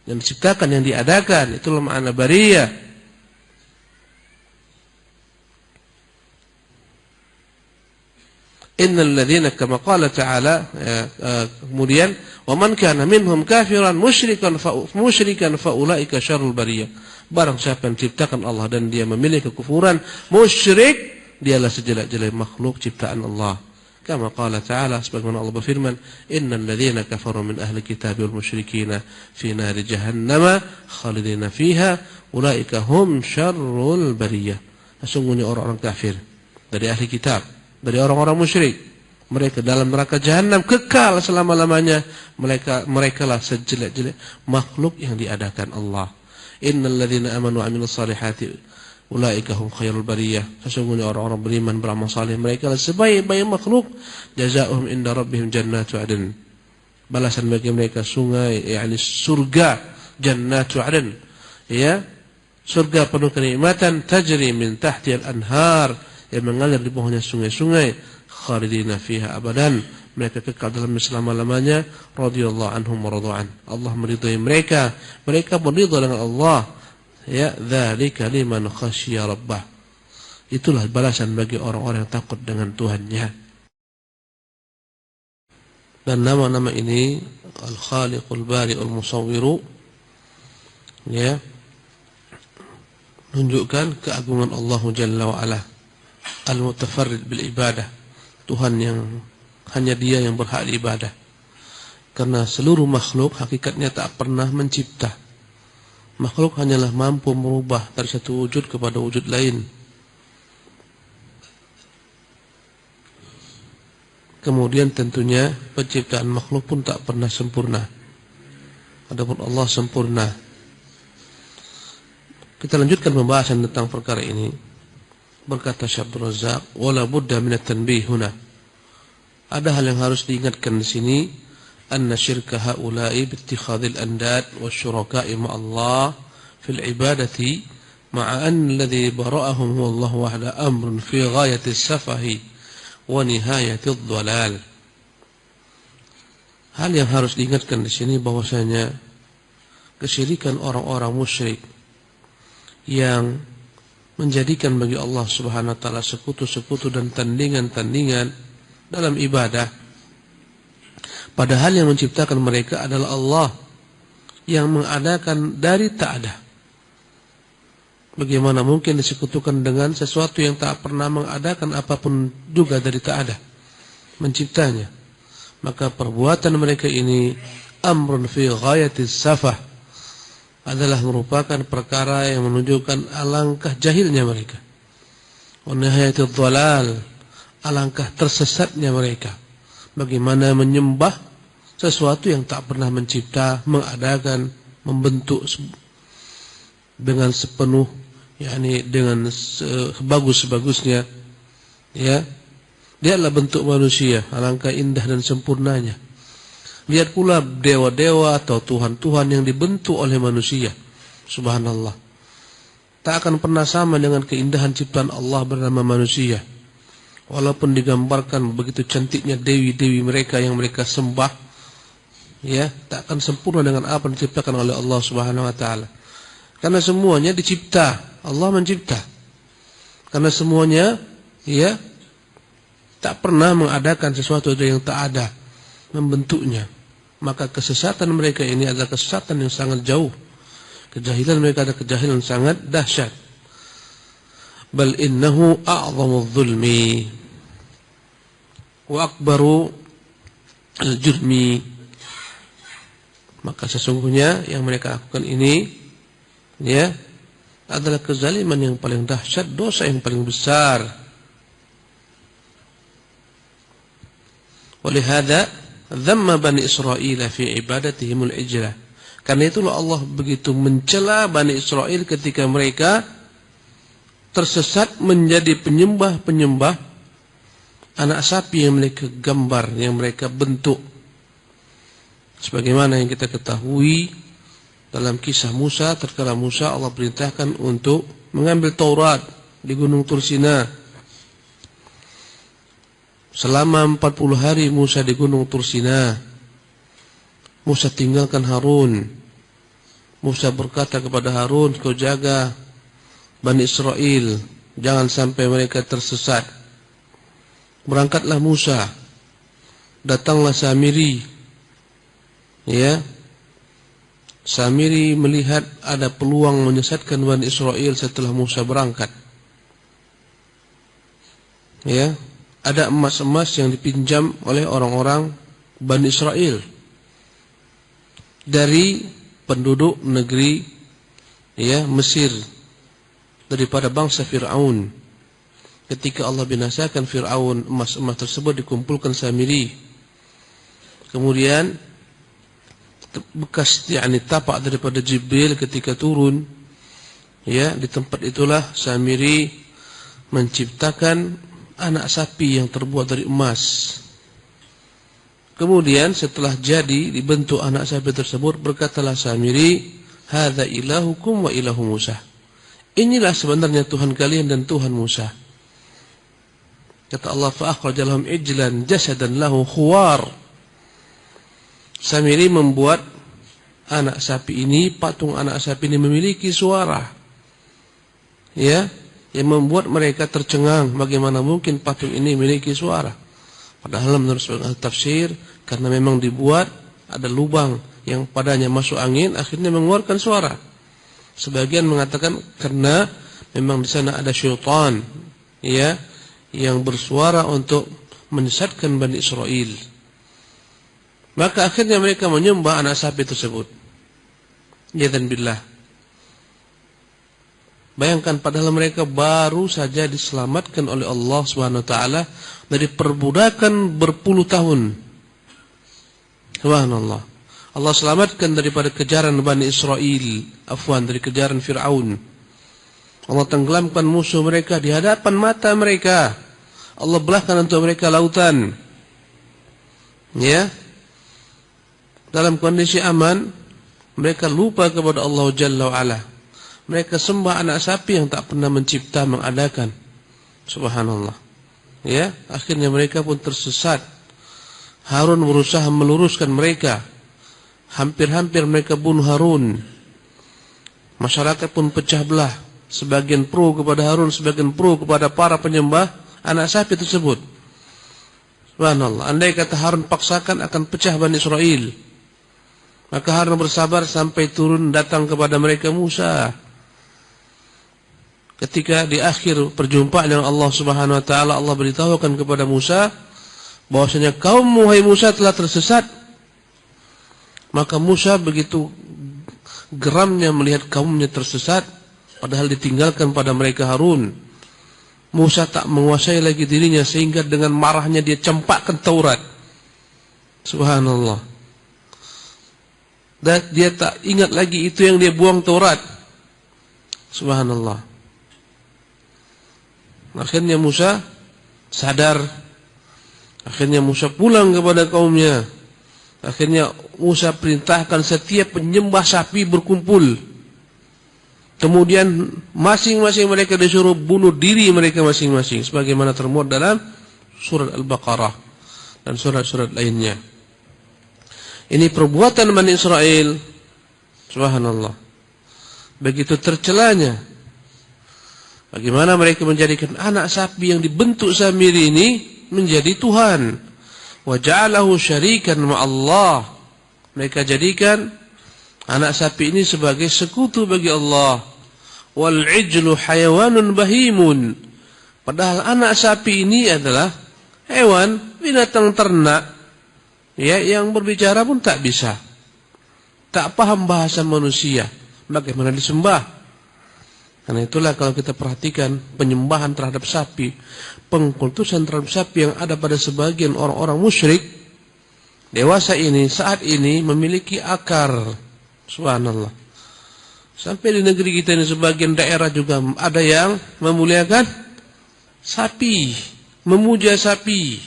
yang diciptakan, yang diadakan. Itulah makna bariyah. Innal ladzina kama qala ta'ala, kemudian wa man kana minhum kafiran musyrikan fa ulaika syarrul bariyah. Barang siapa yang diciptakan Allah dan dia memiliki kekufuran, musyrik, dialah sejelek-jelek makhluk ciptaan Allah. Kama qala ta'ala, sebagaimana Allah berfirman, innal ladzina kafaru min ahli kitab wal musyrikina fi nari jahannam khalidina fiha ulaika hum syarrul bariyah. Sesungguhnya orang-orang kafir dari ahli kitab, dari orang-orang musyrik, mereka dalam neraka jahanam kekal selama-lamanya. Mereka lah sejelek-jelek makhluk yang diadakan Allah. Innal ladzina amanu wa amilus salihati ulaika hum khairul bariyah. Sesungguhnya orang-orang beriman, beramal saleh, mereka lah sebaik-baik makhluk. Jazaohum inda rabbihim jannatu adn. Balasan bagi mereka sungai, yakni surga, jannatu adn. Ya, surga penuh kenikmatan, tajri min tahtiha al-anhar, yang mengalir di bawahnya sungai-sungai, khalidina fiha abadan, mereka kekal dalamnya selama-lamanya. Radhiyallahu anhum wa radu'an. Allah meridhai mereka, mereka meridha dengan Allah. Ya, dzalika liman khasyiya rabbah. Itulah balasan bagi orang-orang yang takut dengan Tuhannya. Dan nama-nama ini Al-Khaliqul Bari'ul Musawwiru, ya, menunjukkan keagungan Allah Jalla wa Ala. Al-Mutafarrid bil ibadah, Tuhan yang hanya Dia yang berhak diibadah. Karena seluruh makhluk hakikatnya tak pernah mencipta. Makhluk hanyalah mampu merubah dari satu wujud kepada wujud lain. Kemudian tentunya penciptaan makhluk pun tak pernah sempurna. Adapun Allah sempurna. Kita lanjutkan pembahasan tentang perkara ini. Berkata Syekh Abdul Razzaq, wala budda min at-tanbih huna. Ada hal yang harus diingatkan di sini. Anna syirka haula'i bittikhadil andad wasyuraka'i ma'allah fil ibadati ma'a anna alladhi bara'ahum huwa Allah wahda amrun fi ghayati safahi wa nihayati dhalal. Hal yang harus diingatkan di sini bahwasanya kesyirikan orang-orang musyrik yang menjadikan bagi Allah Subhanahu wa taala sekutu-sekutu dan tandingan-tandingan dalam ibadah, padahal yang menciptakan mereka adalah Allah yang mengadakan dari tak ada. Bagaimana mungkin disekutukan dengan sesuatu yang tak pernah mengadakan apapun juga dari tak ada, menciptanya? Maka perbuatan mereka ini amrun fi ghayatis safah, adalah merupakan perkara yang menunjukkan alangkah jahilnya mereka. Wa nihayatid dhalal, alangkah tersesatnya mereka. Bagaimana menyembah sesuatu yang tak pernah mencipta, mengadakan, membentuk dengan sepenuh, yakni dengan sebagus-bagusnya, ya. Dia adalah bentuk manusia, alangkah indah dan sempurnanya. Lihat pula dewa-dewa atau tuhan-tuhan yang dibentuk oleh manusia. Subhanallah. tak akan pernah sama dengan keindahan ciptaan Allah bernama manusia. Walaupun digambarkan begitu cantiknya dewi-dewi mereka yang mereka sembah, ya, tak akan sempurna dengan apa yang diciptakan oleh Allah Subhanahu wa taala. Karena semuanya dicipta, Allah mencipta. Karena semuanya, ya, tak pernah mengadakan sesuatu yang tak ada, membentuknya. Maka kesesatan mereka ini adalah kesesatan yang sangat jauh. Kejahilan mereka adalah kejahilan yang sangat dahsyat. Bal innahu a'zamu dzulmi wa akbaru al-jurmi. Maka sesungguhnya yang mereka lakukan ini, ya, adalah kezaliman yang paling dahsyat, dosa yang paling besar. Walihada dhamma Bani Israil fi ibadatihimul ijlah. Karena itulah Allah begitu mencela Bani Israil ketika mereka tersesat menjadi penyembah-penyembah anak sapi yang mereka gambar, yang mereka bentuk. Sebagaimana yang kita ketahui dalam kisah Musa, tatkala Musa Allah perintahkan untuk mengambil Taurat di Gunung Tursina. Selama 40 hari Musa di Gunung Tursina. Musa tinggalkan Harun. Musa berkata kepada Harun, kau jaga Bani Israel, jangan sampai mereka tersesat. Berangkatlah Musa. Datanglah Samiri. Ya. Samiri melihat ada peluang menyesatkan Bani Israel setelah Musa berangkat. Ya, ada emas-emas yang dipinjam oleh orang-orang Bani Israel dari penduduk negeri, ya, Mesir, daripada bangsa Fir'aun. Ketika Allah binasakan Fir'aun, emas-emas tersebut dikumpulkan Samiri. Kemudian bekas, yakni tapak daripada Jibril ketika turun, ya, di tempat itulah Samiri menciptakan anak sapi yang terbuat dari emas. Kemudian setelah jadi dibentuk anak sapi tersebut, berkatalah Samiri, hadza ilahukum wa ilahu Musa. Inilah sebenarnya Tuhan kalian dan Tuhan Musa. Kata Allah, fa akhraja lahum ijlan jasadan lahu khuwar. Samiri membuat anak sapi ini, patung anak sapi ini memiliki suara, ya, yang membuat mereka tercengang. Bagaimana mungkin patung ini memiliki suara? Padahal menurut sebagian tafsir, karena memang dibuat ada lubang yang padanya masuk angin, akhirnya mengeluarkan suara. Sebagian mengatakan karena memang di sana ada syaitan, ya, yang bersuara untuk menyesatkan Bani Israel. Maka akhirnya mereka menyembah anak sapi tersebut. Yadzan billah. Bayangkan, padahal mereka baru saja diselamatkan oleh Allah Subhanahu wa taala dari perbudakan berpuluh tahun. Subhanallah. Allah selamatkan daripada kejaran Bani Israel, dari kejaran Fir'aun. Allah tenggelamkan musuh mereka di hadapan mata mereka. Allah belahkan untuk mereka lautan. Ya. Dalam kondisi aman, mereka lupa kepada Allah Jalla wa'ala. Mereka sembah anak sapi yang tak pernah mencipta, mengadakan. Subhanallah. Ya, akhirnya mereka pun tersesat. Harun berusaha meluruskan mereka. Hampir-hampir mereka bunuh Harun. Masyarakat pun pecah belah. Sebagian pro kepada Harun, sebagian pro kepada para penyembah anak sapi tersebut. Subhanallah. Andai kata Harun paksakan, akan pecah Bani Israel. Maka Harun bersabar sampai turun datang kepada mereka Musa. Ketika di akhir perjumpaan dengan Allah Subhanahu wa taala, Allah beritahukan kepada Musa bahwasanya kaum wahai Musa telah tersesat. Maka Musa begitu geramnya melihat kaumnya tersesat, padahal ditinggalkan pada mereka Harun. Musa tak menguasai lagi dirinya, sehingga dengan marahnya dia campakkan Taurat. Subhanallah. Dan dia tak ingat lagi itu yang dia buang Taurat. Subhanallah. Akhirnya Musa sadar. Akhirnya Musa pulang kepada kaumnya. Akhirnya Musa perintahkan setiap penyembah sapi berkumpul. Kemudian masing-masing mereka disuruh bunuh diri mereka masing-masing, sebagaimana termuat dalam surat Al-Baqarah dan surat-surat lainnya. Ini perbuatan Bani Israel, subhanallah, begitu tercelanya. Bagaimana mereka menjadikan anak sapi yang dibentuk samiri ini menjadi Tuhan. Wa ja'alahu syarikan ma'allah. Mereka jadikan anak sapi ini sebagai sekutu bagi Allah. Wal ijlu hayawanun bahimun. Padahal anak sapi ini adalah hewan, binatang ternak, ya, yang berbicara pun tak bisa, tak paham bahasa manusia. Bagaimana disembah? Karena itulah kalau kita perhatikan penyembahan terhadap sapi, pengkultusan terhadap sapi yang ada pada sebagian orang-orang musyrik dewasa ini, saat ini memiliki akar. Subhanallah. Sampai di negeri kita ini sebagian daerah juga ada yang memuliakan sapi, memuja sapi.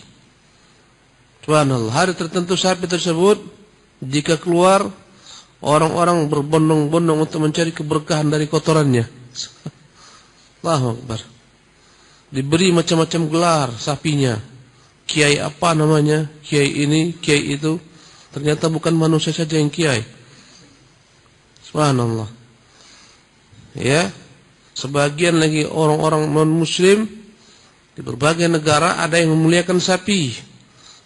Subhanallah. Hari tertentu sapi tersebut jika keluar, orang-orang berbondong-bondong untuk mencari keberkahan dari kotorannya. Allahu Akbar. Diberi macam-macam gelar sapinya. Kiai apa namanya? Kiai ini, kiai itu. Ternyata bukan manusia saja yang kiai. Subhanallah. Ya. Sebagian lagi orang-orang non-muslim di berbagai negara ada yang memuliakan sapi.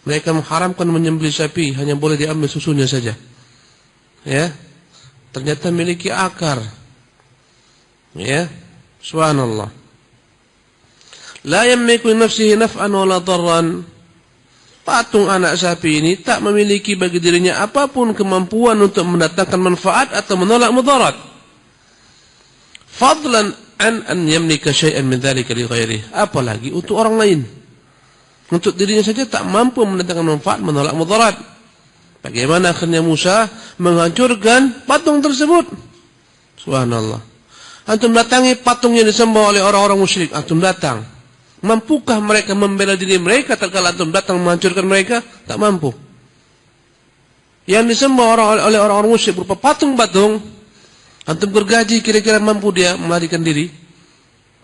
Mereka mengharamkan menyembelih sapi, hanya boleh diambil susunya saja. Ya. Ternyata memiliki akar. Ya, subhanallah. La yamliku nafsihi naf'an wala darran. Patung anak sapi ini tak memiliki bagi dirinya apapun kemampuan untuk mendatangkan manfaat atau menolak mudarat. Fadlan an yamlika syai'an min dzalika li ghairihi. Apalagi untuk orang lain. Untuk dirinya saja tak mampu mendatangkan manfaat, menolak mudarat. Bagaimana akhirnya Musa menghancurkan patung tersebut? Subhanallah. Antum datangi patung yang disembah oleh orang-orang musyrik. Antum datang. Mampukah mereka membela diri mereka tatkala antum datang menghancurkan mereka? Tak mampu. Yang disembah oleh orang-orang musyrik berupa patung-patung, antum gergaji, kira-kira mampu dia melarikan diri?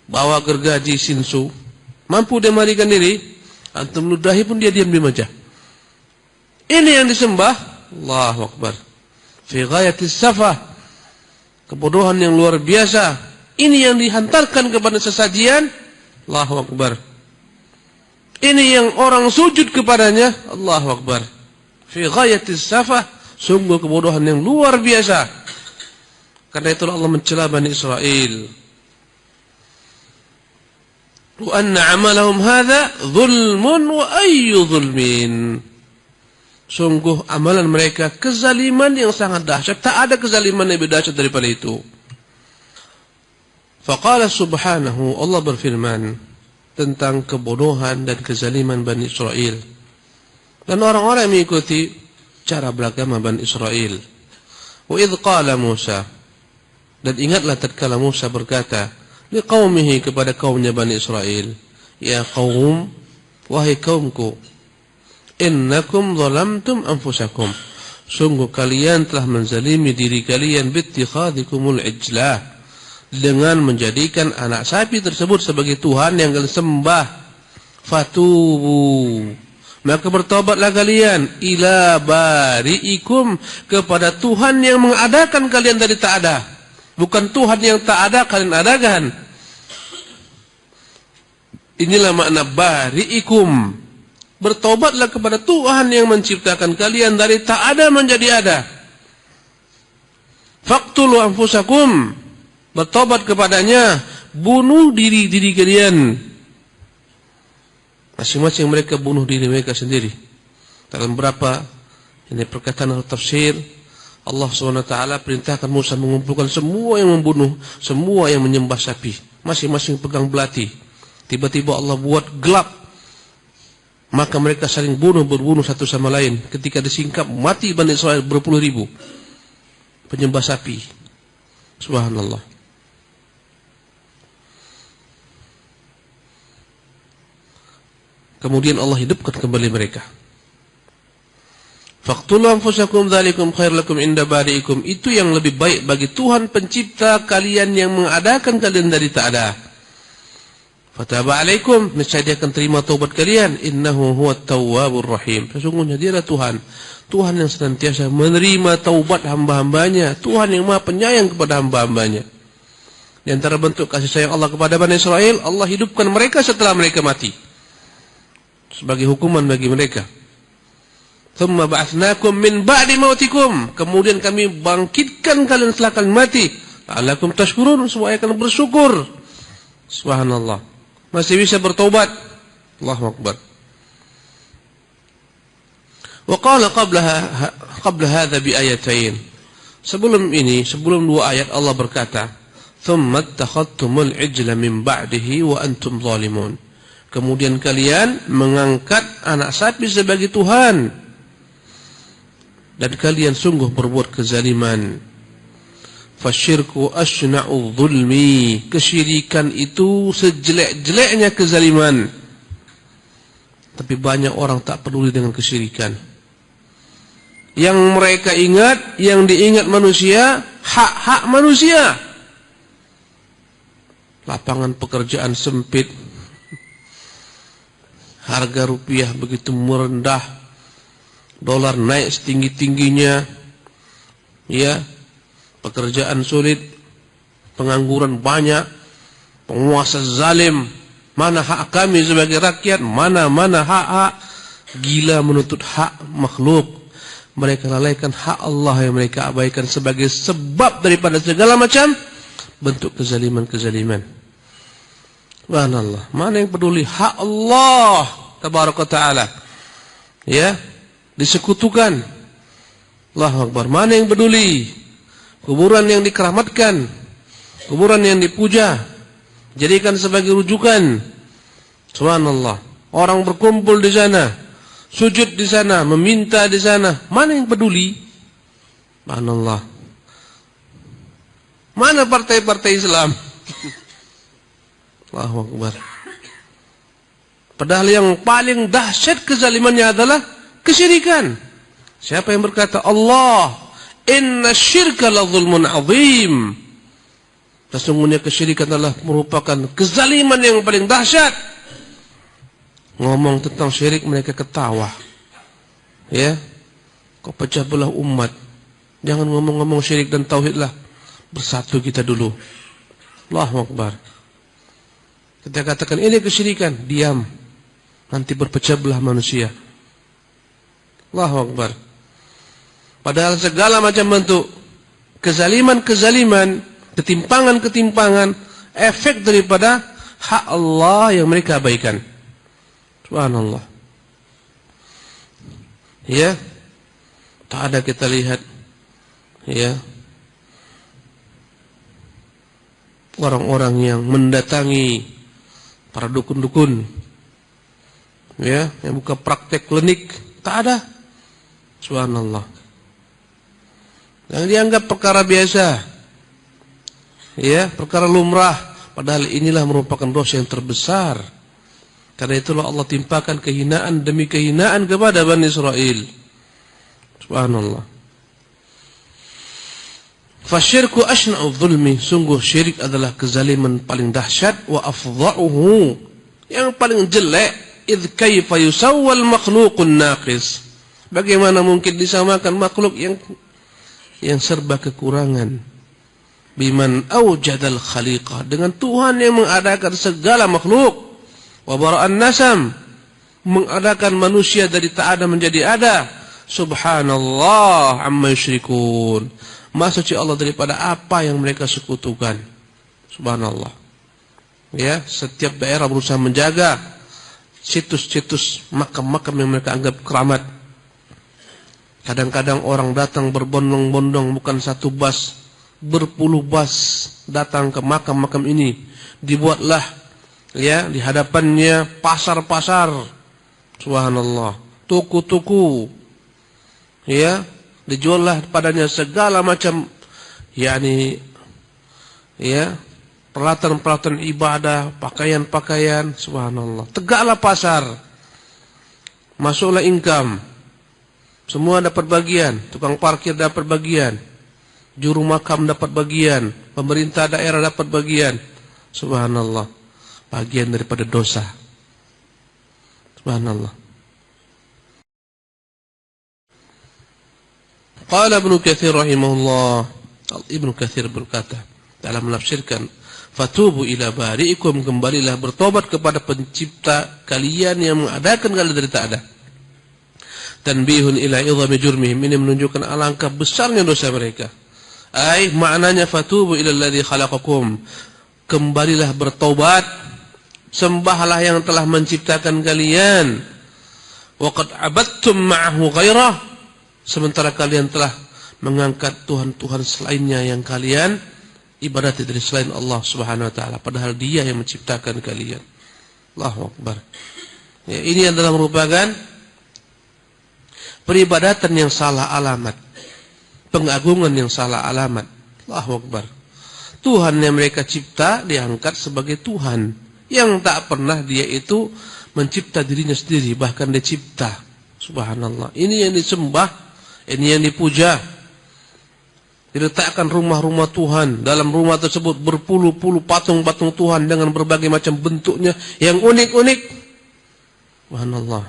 Bawa gergaji Shinsu, mampu dia melarikan diri? Antum ludahi pun dia diam-diam aja. Ini yang disembah, Allahu Akbar. Fi ghayatis safah. Kebodohan yang luar biasa. Ini yang dihantarkan kepada sesajian, Allahu Akbar. Ini yang orang sujud kepadanya, Allahu Akbar. Fi ghayatis safah. Sungguh kebodohan yang luar biasa. Karena itu Allah mencela Bani Israel. Wa anna amalahum hadha zulmun wa ayyu zulmin. Sungguh amalan mereka kezaliman yang sangat dahsyat. Tak ada kezaliman yang lebih dahsyat daripada itu. Faqala subhanahu, Allah berfirman tentang kebodohan dan kezaliman Bani Israel dan orang-orang yang mengikuti cara beragama Bani Israel. Wa idh qala Musa, dan ingatlah tatkala Musa berkata liqaumihi, kepada kaumnya Bani Israel, ya qaum, wahai kaumku, innakum zalamtum anfusakum, sungguh kalian telah menzalimi diri kalian bittikhadikumul ijlah, dengan menjadikan anak sapi tersebut sebagai Tuhan yang kalian sembah. Fatubu, maka bertobatlah kalian, ila bari'ikum, kepada Tuhan yang mengadakan kalian dari tak ada. Bukan Tuhan yang tak ada kalian adakan. Inilah makna bari'ikum. Bertobatlah kepada Tuhan yang menciptakan kalian dari tak ada menjadi ada. Faqtulu anfusakum, bertobat kepadanya, bunuh diri kalian. Masing-masing mereka bunuh diri mereka sendiri. Dalam berapa ini perkataan tafsir, Allah SWT perintahkan Musa mengumpulkan semua yang membunuh, semua yang menyembah sapi, masing-masing pegang belati. Tiba-tiba Allah buat gelap, maka mereka saling berbunuh satu sama lain. Ketika disingkap, mati Bani Israel berpuluh ribu penyembah sapi. Subhanallah. Kemudian Allah hidupkan kembali mereka. Faqtulu anfusakum dzalikum khairul lakum inda bari'ikum. Itu yang lebih baik bagi Tuhan pencipta kalian yang mengadakan kalian dari tak ada. Fataba alaikum, niscaya Dia akan terima taubat kalian. Innahu huwat tawwabur rahim. Sesungguhnya Dia adalah Tuhan. Tuhan yang senantiasa menerima taubat hamba-hambanya. Tuhan yang Maha Penyayang kepada hamba-hambanya. Di antara bentuk kasih sayang Allah kepada Bani Israel, Allah hidupkan mereka setelah mereka mati. Sebagai hukuman bagi mereka. Thumma ba'atsnakum min ba'di mautikum. Kemudian kami bangkitkan kalian setelah kalian mati. La'allakum tashkurun, supaya kalian bersyukur. Subhanallah. Masih bisa bertaubat. Allahu Akbar. Wa qala qabla hadha bi ayatain. Sebelum ini, sebelum dua ayat Allah berkata, "Tsumma attakhadtumul ijla min ba'dihi wa antum zalimun." Kemudian kalian mengangkat anak sapi sebagai Tuhan. Dan kalian sungguh berbuat kezaliman. Fasyirku asna'u dhulmi. Kesyirikan itu sejelek-jeleknya kezaliman. Tapi banyak orang tak peduli dengan kesyirikan. Yang mereka ingat, yang diingat manusia, hak-hak manusia. Lapangan pekerjaan sempit. Harga rupiah begitu merendah. Dolar naik setinggi-tingginya, ya, pekerjaan sulit, pengangguran banyak, penguasa zalim, mana hak kami sebagai rakyat, mana hak-hak, gila menuntut hak makhluk, mereka lalaikan hak Allah yang mereka abaikan sebagai sebab daripada segala macam bentuk kezaliman-kezaliman. Subhanallah, mana yang peduli hak Allah tabaraka ta'ala, ya, disekutukan. Allahu Akbar. Mana yang peduli? Kuburan yang dikeramatkan, kuburan yang dipuja, jadikan sebagai rujukan. Subhanallah. Orang berkumpul di sana, sujud di sana, meminta di sana. Mana yang peduli? Subhanallah. Mana partai-partai Islam? Allahu Akbar. Padahal yang paling dahsyat kezalimannya adalah kesyirikan. Siapa yang berkata, Allah, inna syirka la zulmun azim. Sesungguhnya kesyirikan adalah merupakan kezaliman yang paling dahsyat. Ngomong tentang syirik mereka ketawa. Ya, kau pecah belah umat. Jangan ngomong-ngomong syirik dan tauhid lah. Bersatu kita dulu. Allahu Akbar. Kita katakan ini kesyirikan, diam. Nanti berpecah belah manusia. Allahu Akbar. Padahal segala macam bentuk kezaliman-kezaliman, ketimpangan-ketimpangan, efek daripada hak Allah yang mereka abaikan. Subhanallah. Ya, tak ada kita lihat, ya, orang-orang yang mendatangi para dukun-dukun, ya, yang buka praktek klinik, tak ada. Subhanallah. Yang dianggap perkara biasa, ya, perkara lumrah, padahal inilah merupakan dosa yang terbesar. Karena itulah Allah timpakan kehinaan demi kehinaan kepada Bani Israel. Subhanallah. Fasyirku asna'u dhulmi. Sungguh syirik adalah kezaliman paling dahsyat. Wa afdha'uhu, yang paling jelek. Idh kaifa yusawwal makhluqun naqis. Bagaimana mungkin disamakan makhluk yang serba kekurangan. Biman awjadal khaliqah, dengan Tuhan yang mengadakan segala makhluk. Wa bara'an nasam, mengadakan manusia dari tak ada menjadi ada. Subhanallah amma yusyrikun. Maha suci Allah daripada apa yang mereka sekutukan. Subhanallah. Ya, setiap daerah berusaha menjaga situs-situs makam-makam yang mereka anggap keramat. Kadang-kadang orang datang berbondong-bondong, bukan satu bas, berpuluh bas datang ke makam-makam ini. Dibuatlah, ya, di hadapannya pasar-pasar. Subhanallah. Tuku-tuku. Ya, dijuallah padanya segala macam, yakni, ya, peralatan-peralatan ibadah, pakaian-pakaian. Subhanallah. Tegaklah pasar. Masuklah income. Semua dapat bagian, tukang parkir dapat bagian, juru makam dapat bagian, pemerintah daerah dapat bagian. Subhanallah, bagian daripada dosa. Subhanallah. Qala Ibnu Katsir rahimahullah, Ibnu Katsir berkata dalam menafsirkan, fatubu ila bari'ikum, kembalilah bertobat kepada pencipta kalian yang mengadakan kalian dari tak ada. Tanbihun ila idhami jurmihim, ini menunjukkan alangkah besarnya dosa mereka. Ai maknanya fatubu ila alladhi khalaqakum, kembalilah bertobat, sembahlah yang telah menciptakan kalian. Wa qad abadtum ma'ahu ghairah, sementara kalian telah mengangkat tuhan-tuhan selainnya yang kalian ibadati dari selain Allah Subhanahu wa taala, padahal Dia yang menciptakan kalian. Allahu Akbar. Ya, ini adalah merupakan peribadatan yang salah alamat, pengagungan yang salah alamat. Allahu Akbar. Tuhan yang mereka cipta diangkat sebagai Tuhan yang tak pernah dia itu mencipta dirinya sendiri, bahkan dia cipta. Subhanallah. Ini yang disembah, ini yang dipuja. Diletakkan rumah-rumah Tuhan, dalam rumah tersebut berpuluh-puluh patung-patung Tuhan dengan berbagai macam bentuknya yang unik-unik. Subhanallah.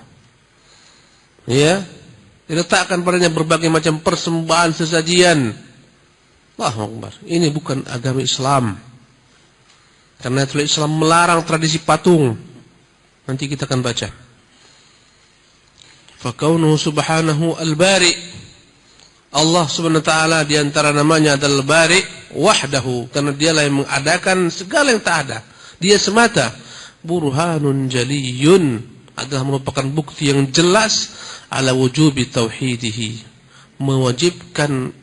Ya, diletakkan padanya berbagai macam persembahan sesajian. Allahu Akbar. Ini bukan agama Islam. Karena itu Islam melarang tradisi patung. Nanti kita akan baca. Fa kaunuhu subhanahu al-bari, Allah subhanahu wa ta'ala diantara namanya adalah bari wahdahu, karena dialah yang mengadakan segala yang tak ada. Dia semata. Burhanun jaliyun, adalah merupakan bukti yang jelas ala wujubi tauhidihi, mewajibkan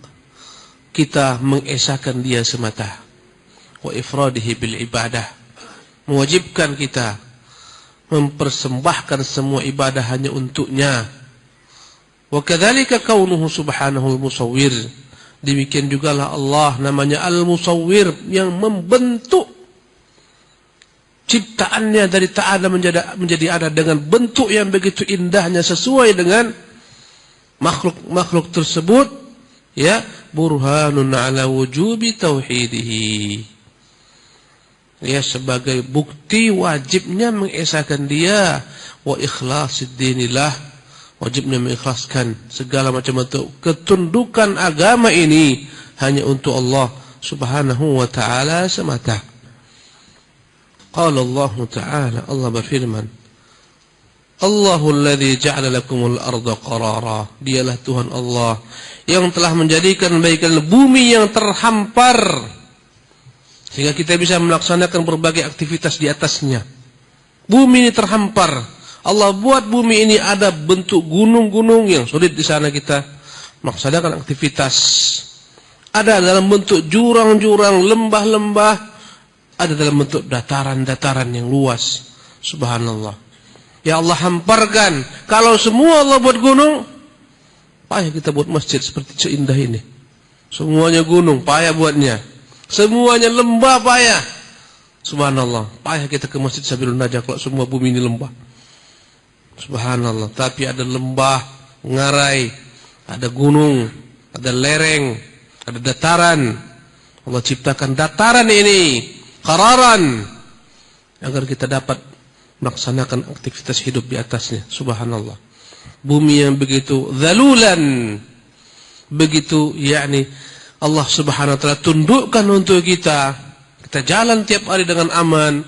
kita mengesahkan dia semata. Wa ifradihi bil ibadah, mewajibkan kita mempersembahkan semua ibadah hanya untuknya. Wa kadzalika kaunuhu subhanahu al-musawwir, demikian jugalah Allah namanya al-musawwir, yang membentuk ciptaannya dari tak ada menjadi ada dengan bentuk yang begitu indahnya sesuai dengan makhluk-makhluk tersebut. Ya, burhanun ala wujubi tauhidihi, ya, sebagai bukti wajibnya mengesahkan dia. Wa ikhlasid dinillah, wajibnya mengikhlaskan segala macam bentuk ketundukan agama ini hanya untuk Allah Subhanahu wa ta'ala semata. Qala Allah Ta'ala, Allah berfirman, Allahul ladzi ja'ala lakumul arda qarara, dialah Tuhan Allah yang telah menjadikan bagikan bumi yang terhampar sehingga kita bisa melaksanakan berbagai aktivitas di atasnya. Bumi ini terhampar. Allah buat bumi ini ada bentuk gunung-gunung yang sulit di sana kita melaksanakan aktivitas. Ada dalam bentuk jurang-jurang, lembah-lembah, ada dalam bentuk dataran-dataran yang luas. Subhanallah. Ya Allah hamparkan. Kalau semua Allah buat gunung, payah kita buat masjid seperti seindah ini. Semuanya gunung, payah buatnya. Semuanya lembah, payah. Subhanallah. Payah kita ke masjid Sabilun Najah kalau semua bumi ini lembah. Subhanallah. Tapi ada lembah, ngarai, ada gunung, ada lereng, ada dataran. Allah ciptakan dataran ini qararan agar kita dapat melaksanakan aktivitas hidup di atasnya. Subhanallah. Bumi yang begitu zalulan, begitu yakni Allah Subhanahu wa taala tundukkan untuk kita. Kita jalan tiap hari dengan aman.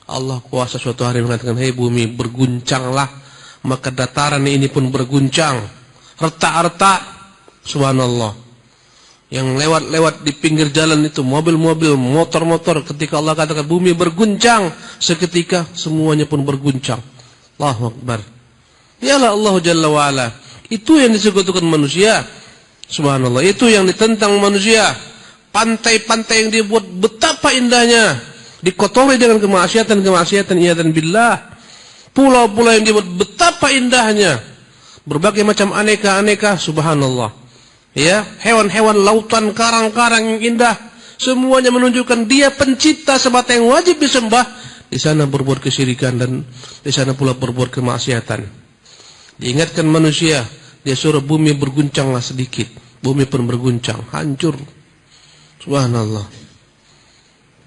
Allah kuasa suatu hari mengatakan, "Hei bumi, berguncanglah." Maka dataran ini pun berguncang, retak-retak. Subhanallah. Yang lewat-lewat di pinggir jalan itu mobil-mobil, motor-motor, ketika Allah katakan bumi berguncang, seketika semuanya pun berguncang. Allahu Akbar. Dialah Allah Jalla wa'ala. Itu yang disekutukan manusia. Subhanallah. Itu yang ditentang manusia. Pantai-pantai yang dibuat betapa indahnya, dikotori dengan kemaksiatan-kemaksiatan, iyadzan billah. Pulau-pulau yang dibuat betapa indahnya, berbagai macam aneka-aneka. Subhanallah. Ya, hewan-hewan lautan, karang-karang yang indah, semuanya menunjukkan dia pencipta semata yang wajib disembah. Di sana berbuat kesyirikan dan di sana pula berbuat kemaksiatan. Diingatkan manusia, Dia suruh bumi berguncanglah sedikit. Bumi pun berguncang, hancur. Subhanallah.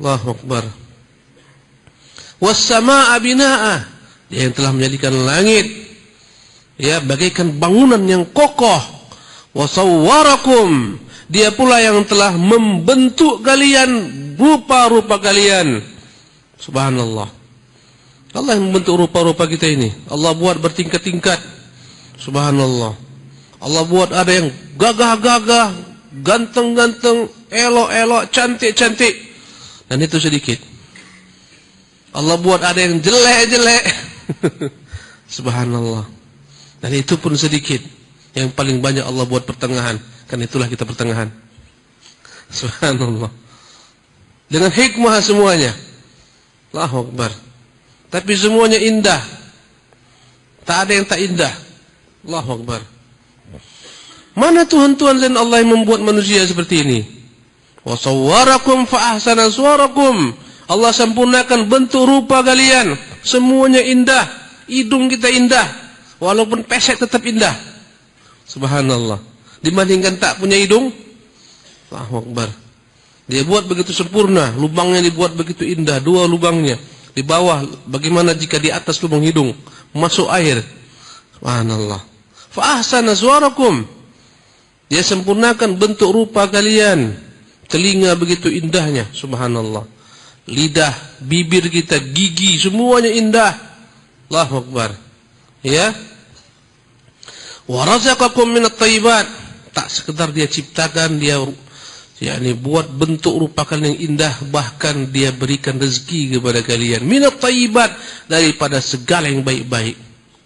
Allahu Akbar. Was-samaa'a binaa'a. Dia yang telah menjadikan langit ya bagaikan bangunan yang kokoh. Wa sawwarakum. Dia pula yang telah membentuk kalian rupa-rupa kalian. Subhanallah. Allah yang membentuk rupa-rupa kita ini. Allah buat bertingkat-tingkat. Subhanallah. Allah buat ada yang gagah-gagah, ganteng-ganteng, elok-elok, cantik-cantik. Dan itu sedikit. Allah buat ada yang jelek-jelek. Subhanallah. Dan itu pun sedikit. Yang paling banyak Allah buat pertengahan. Karena itulah kita pertengahan. Subhanallah. Dengan hikmah semuanya. Allahu Akbar. Tapi semuanya indah. Tak ada yang tak indah. Allahu Akbar. Mana Tuhan-Tuhan lain Allah yang membuat manusia seperti ini? Wa sawwarakum fa ahsana suwarakum. Allah sempurnakan bentuk rupa kalian. Semuanya indah. Hidung kita indah. Walaupun pesek tetap indah. Subhanallah. Dibandingkan tak punya hidung. Allahu Akbar. Dia buat begitu sempurna. Lubangnya dibuat begitu indah. 2 lubangnya. Di bawah. Bagaimana jika di atas lubang hidung masuk air. Subhanallah. Fa ahsana suwarakum. Dia sempurnakan bentuk rupa kalian. Telinga begitu indahnya. Subhanallah. Lidah, bibir kita, gigi, semuanya indah. Allahu Akbar. Ya. Wa razaqakum minat thayyibat. Tak sekedar dia ciptakan, dia buat bentuk rupa kalian yang indah, bahkan dia berikan rezeki kepada kalian. Minat thayyibat, daripada segala yang baik-baik.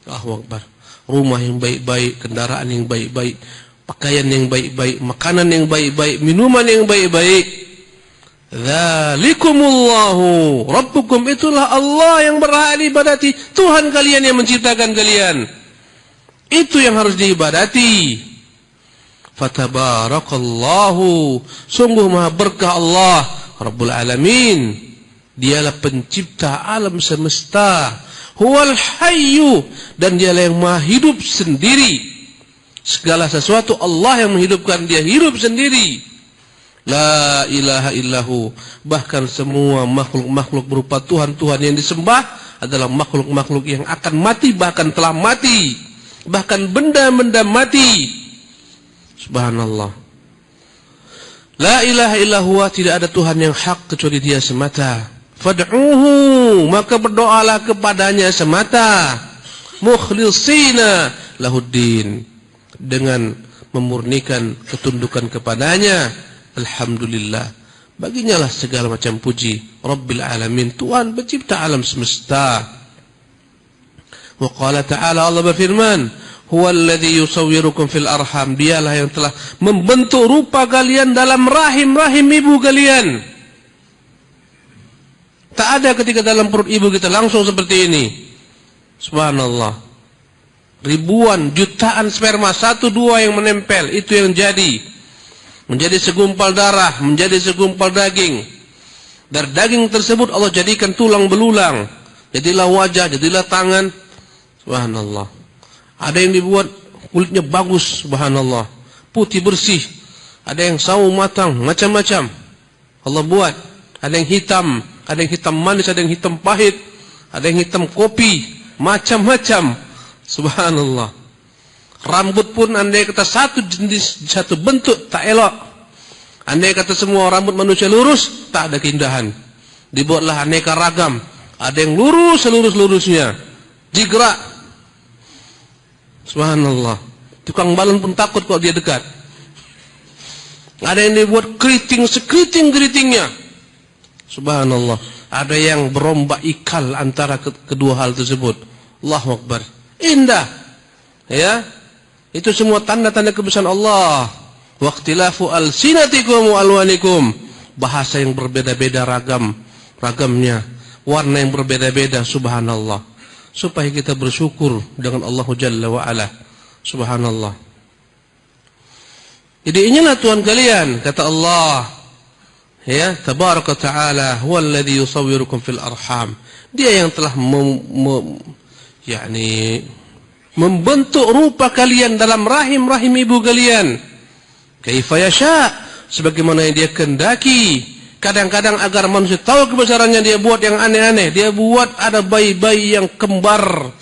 Allahu Akbar. Rumah yang baik-baik, kendaraan yang baik-baik, pakaian yang baik-baik, makanan yang baik-baik, minuman yang baik-baik. Dzalikumullahu rabbukum, itulah Allah yang berhak diibadati, Tuhan kalian yang menciptakan kalian. Itu yang harus diibadati. Fatabarakallahu, sungguh maha berkah Allah Rabbul Alamin. Dialah pencipta alam semesta. Huwal hayyu, dan dialah yang maha hidup sendiri. Segala sesuatu Allah yang menghidupkan, dia hidup sendiri. La ilaha illahu. Bahkan semua makhluk-makhluk berupa Tuhan-Tuhan yang disembah adalah makhluk-makhluk yang akan mati, bahkan telah mati. Bahkan benda-benda mati. Subhanallah. La ilaha illahu, tidak ada Tuhan yang hak kecuali dia semata. Fad'uhu, maka berdoalah kepadanya semata. Mukhlisina lahuddin, dengan memurnikan ketundukan kepadanya. Alhamdulillah, baginya lah segala macam puji. Rabbil Alamin, Tuhan pencipta alam semesta. Wa qala ta'ala, Allah berfirman, huwallazi yusawwirukum fil arham, dialah yang telah membentuk rupa kalian dalam rahim-rahim ibu kalian. Tak ada ketika dalam perut ibu kita langsung seperti ini. Subhanallah. Ribuan, jutaan sperma, 1-2 yang menempel, itu yang jadi. Menjadi segumpal darah, menjadi segumpal daging. Dari daging tersebut Allah jadikan tulang belulang. Jadilah wajah, jadilah tangan. Subhanallah. Ada yang dibuat kulitnya bagus, subhanallah, putih bersih. Ada yang sawo matang, macam-macam Allah buat. Ada yang hitam, ada yang hitam manis, ada yang hitam pahit, ada yang hitam kopi, macam-macam. Subhanallah. Rambut pun andai kata satu jenis, satu bentuk, tak elok. Andai kata semua rambut manusia lurus, tak ada keindahan. Dibuatlah aneka ragam. Ada yang lurus selurus-lurusnya, jigrak. Subhanallah. Tukang balon pun takut kalau dia dekat. Ada yang dibuat keriting, sekeriting-keritingnya. Subhanallah. Ada yang berombak ikal antara kedua hal tersebut. Allahu Akbar. Indah. Ya. Itu semua tanda-tanda kebesaran Allah. Waqtilafu alsinatikum wa alwanikum. Bahasa yang berbeda-beda ragamnya. Warna yang berbeda-beda, subhanallah. Supaya kita bersyukur dengan Allah Jalla wa Ala. Subhanallah. Jadi inilah Tuhan kalian, kata Allah. Ya, tabaraka ta'ala huwallazi yusawwirukum fil arham. Dia yang telah membentuk rupa kalian dalam rahim-rahim ibu kalian. Kaifa yasha, sebagaimana yang dia kehendaki. Kadang-kadang agar manusia tahu kebesarannya, dia buat yang aneh-aneh. Dia buat ada bayi-bayi yang kembar.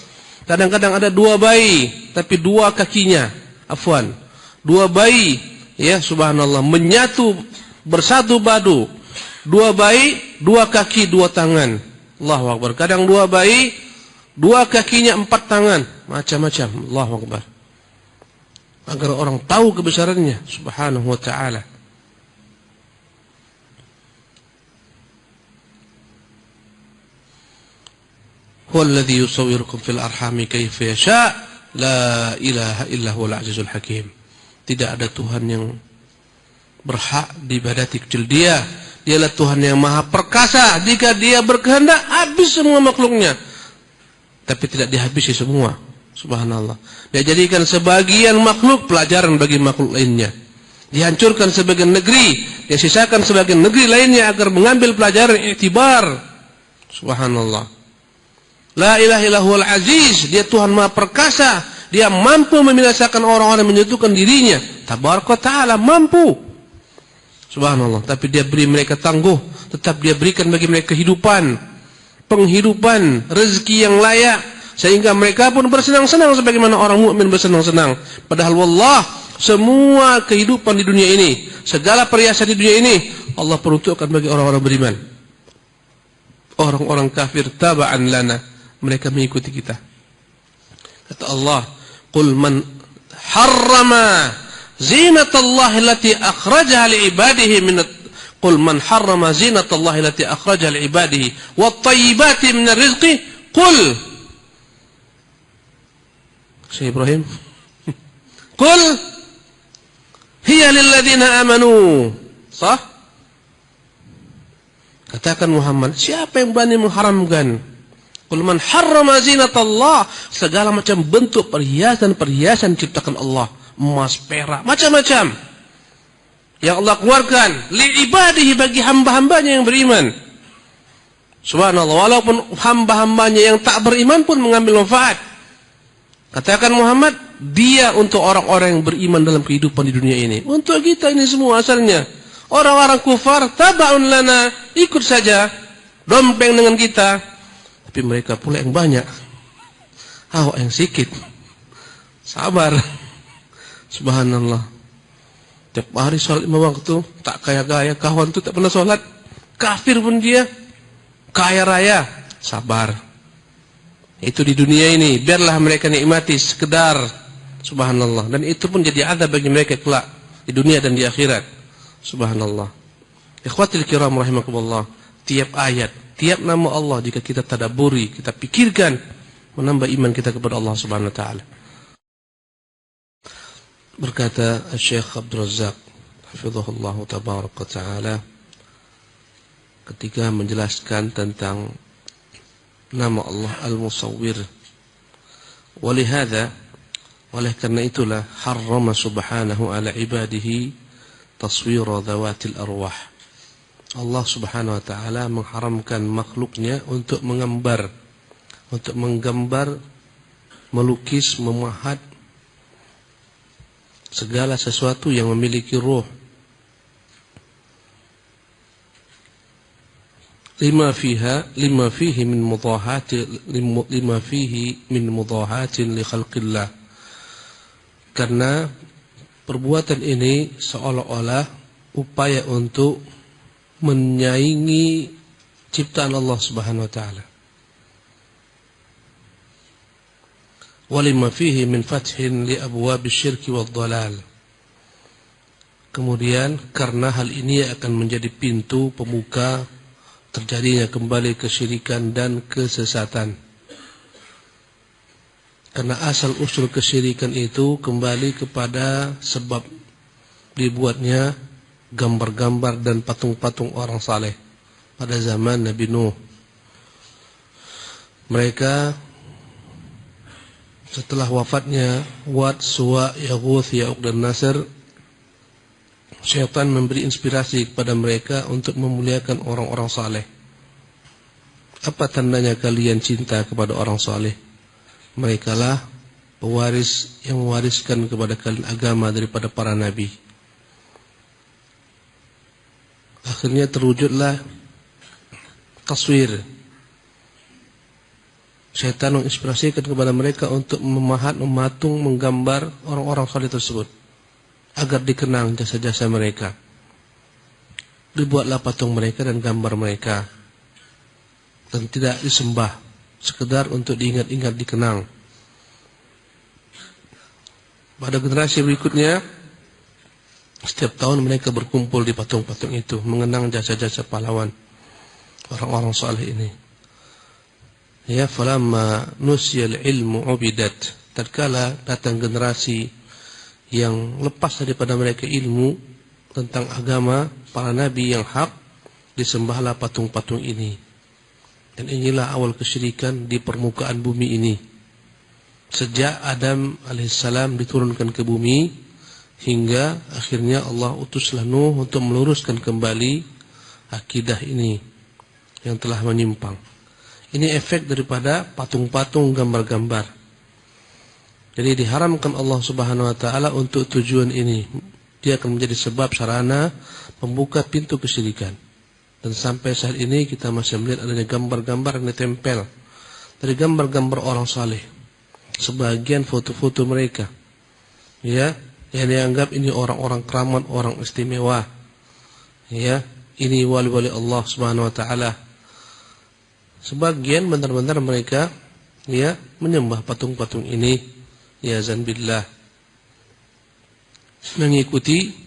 Kadang-kadang ada 2 bayi, tapi 2 kakinya. Afwan. 2 bayi, ya subhanallah, menyatu bersatu padu. 2 bayi, 2 kaki, 2 tangan. Allahu Akbar. Kadang 2 bayi, 2 kakinya 4 tangan. Macam-macam. Allahu Akbar. Agar orang tahu kebesarannya subhanahu wa ta'ala. Huwallazi yusawwirukum fil arhami kaifa yasha, la ilaha illa huwal azizul hakim. Tidak ada Tuhan yang berhak diibadati kecuali Dia. Dialah Tuhan yang maha perkasa. Jika Dia berkehendak, habis semua makhluknya. Tapi tidak dihabisi semua. Subhanallah. Dia jadikan sebagian makhluk pelajaran bagi makhluk lainnya. Dihancurkan sebagian negeri, dia sisakan sebagian negeri lainnya agar mengambil pelajaran iktibar. Subhanallah. La ilaha illallah al-aziz, dia Tuhan maha perkasa, dia mampu membinasakan orang-orang yang menyekutukan dirinya. Tabaraka ta'ala, mampu. Subhanallah, tapi dia beri mereka tangguh, tetap dia berikan bagi mereka kehidupan, penghidupan, rezeki yang layak, sehingga mereka pun bersenang-senang sebagaimana orang mukmin bersenang-senang. Padahal wallah, semua kehidupan di dunia ini, segala perhiasan di dunia ini, Allah peruntukkan bagi orang-orang beriman. Orang-orang kafir taba'an lana, mereka mengikuti kita. Kata Allah, qul man harrama zinatallahi allati akhrajaha liibadihi min qul man harrama zinatallahi allati akhrajaha liibadihi wat thayyibati minar rizqi qul Syekh Ibrahim qul hiya lil ladzina amanu. Sah? Katakan Muhammad, siapa yang berani mengharamkan? Qul man harrama zinatallah, segala macam bentuk perhiasan-perhiasan ciptakan Allah, emas, perak, macam-macam yang Allah keluarkan li ibadihi, bagi hamba-hambanya yang beriman. Subhanallah, walaupun hamba-hambanya yang tak beriman pun mengambil manfaat. Katakan Muhammad, dia untuk orang-orang yang beriman dalam kehidupan di dunia ini. Untuk kita ini semua asalnya. Orang-orang kufar taba'un lana, ikut saja, dompeng dengan kita. Tapi mereka pula yang banyak, awak yang sedikit. Sabar. Subhanallah. Tiap hari sholat 5 waktu, tak kaya-kaya. Kawan tu tak pernah sholat, kafir pun dia, kaya raya. Sabar. Itu di dunia ini, biarlah mereka nikmati sekedar. Subhanallah. Dan itu pun jadi azab bagi mereka kelak di dunia dan di akhirat. Subhanallah. Ikhwatil kiram rahimakumullah, tiap ayat, tiap nama Allah jika kita tadabburi, kita pikirkan, menambah iman kita kepada Allah Subhanahu wa taala. Berkata Syekh Abdul Razak hafizahullah tabaraka taala ketika menjelaskan tentang nama Allah Al-Musawwir, walihada, oleh karena itulah harrama subhanahu ala ibadihi taswira dhawatil arwah. Allah Subhanahu wa ta'ala mengharamkan makhluknya untuk menggambar, melukis, memahat segala sesuatu yang memiliki ruh. Lima fihi min mudahatin li khalqillah. Karena perbuatan ini seolah-olah upaya untuk menyaingi ciptaan Allah Subhanahu wa taala. Walima fihi min fathin li abwab asy-syirki wad-dhalal. Kemudian karena hal ini akan menjadi pintu pembuka terjadinya kembali kesyirikan dan kesesatan. Karena asal usul kesyirikan itu kembali kepada sebab dibuatnya gambar-gambar dan patung-patung orang saleh pada zaman Nabi Nuh. Mereka setelah wafatnya Wad, Suwa, Yaghuth, Ya'uq dan Nasr, syaitan memberi inspirasi kepada mereka untuk memuliakan orang-orang saleh. Apa tandanya kalian cinta kepada orang saleh? Merekalah pewaris yang mewariskan kepada kalian agama daripada para nabi. Akhirnya terwujudlah taswir. Syaitan menginspirasikan kepada mereka untuk memahat, mematung, menggambar orang-orang saleh tersebut agar dikenang jasa-jasa mereka. Dibuatlah patung mereka dan gambar mereka, dan tidak disembah, sekedar untuk diingat-ingat, dikenang. Pada generasi berikutnya, setiap tahun mereka berkumpul di patung-patung itu, mengenang jasa-jasa pahlawan orang-orang saleh ini. Ya, falamma nusyal ilmu ubidat, tatkala datang generasi yang lepas daripada mereka ilmu tentang agama para nabi yang hak, disembahlah patung-patung ini. Dan inilah awal kesyirikan di permukaan bumi ini. Sejak Adam alaihissalam diturunkan ke bumi hingga akhirnya Allah utuslah Nuh untuk meluruskan kembali akidah ini yang telah menyimpang. Ini efek daripada patung-patung, gambar-gambar. Jadi diharamkan Allah Subhanahu wa taala untuk tujuan ini. Dia akan menjadi sebab sarana membuka pintu kesyirikan. Dan sampai saat ini kita masih melihat adanya gambar-gambar yang ditempel dari gambar-gambar orang saleh. Sebagian foto-foto mereka, ya, yang dianggap ini orang-orang keramat, orang istimewa, ya, ini wali-wali Allah Subhanahu wa taala. Sebagian benar-benar mereka, ya, menyembah patung-patung ini, ya zanbillah, mengikuti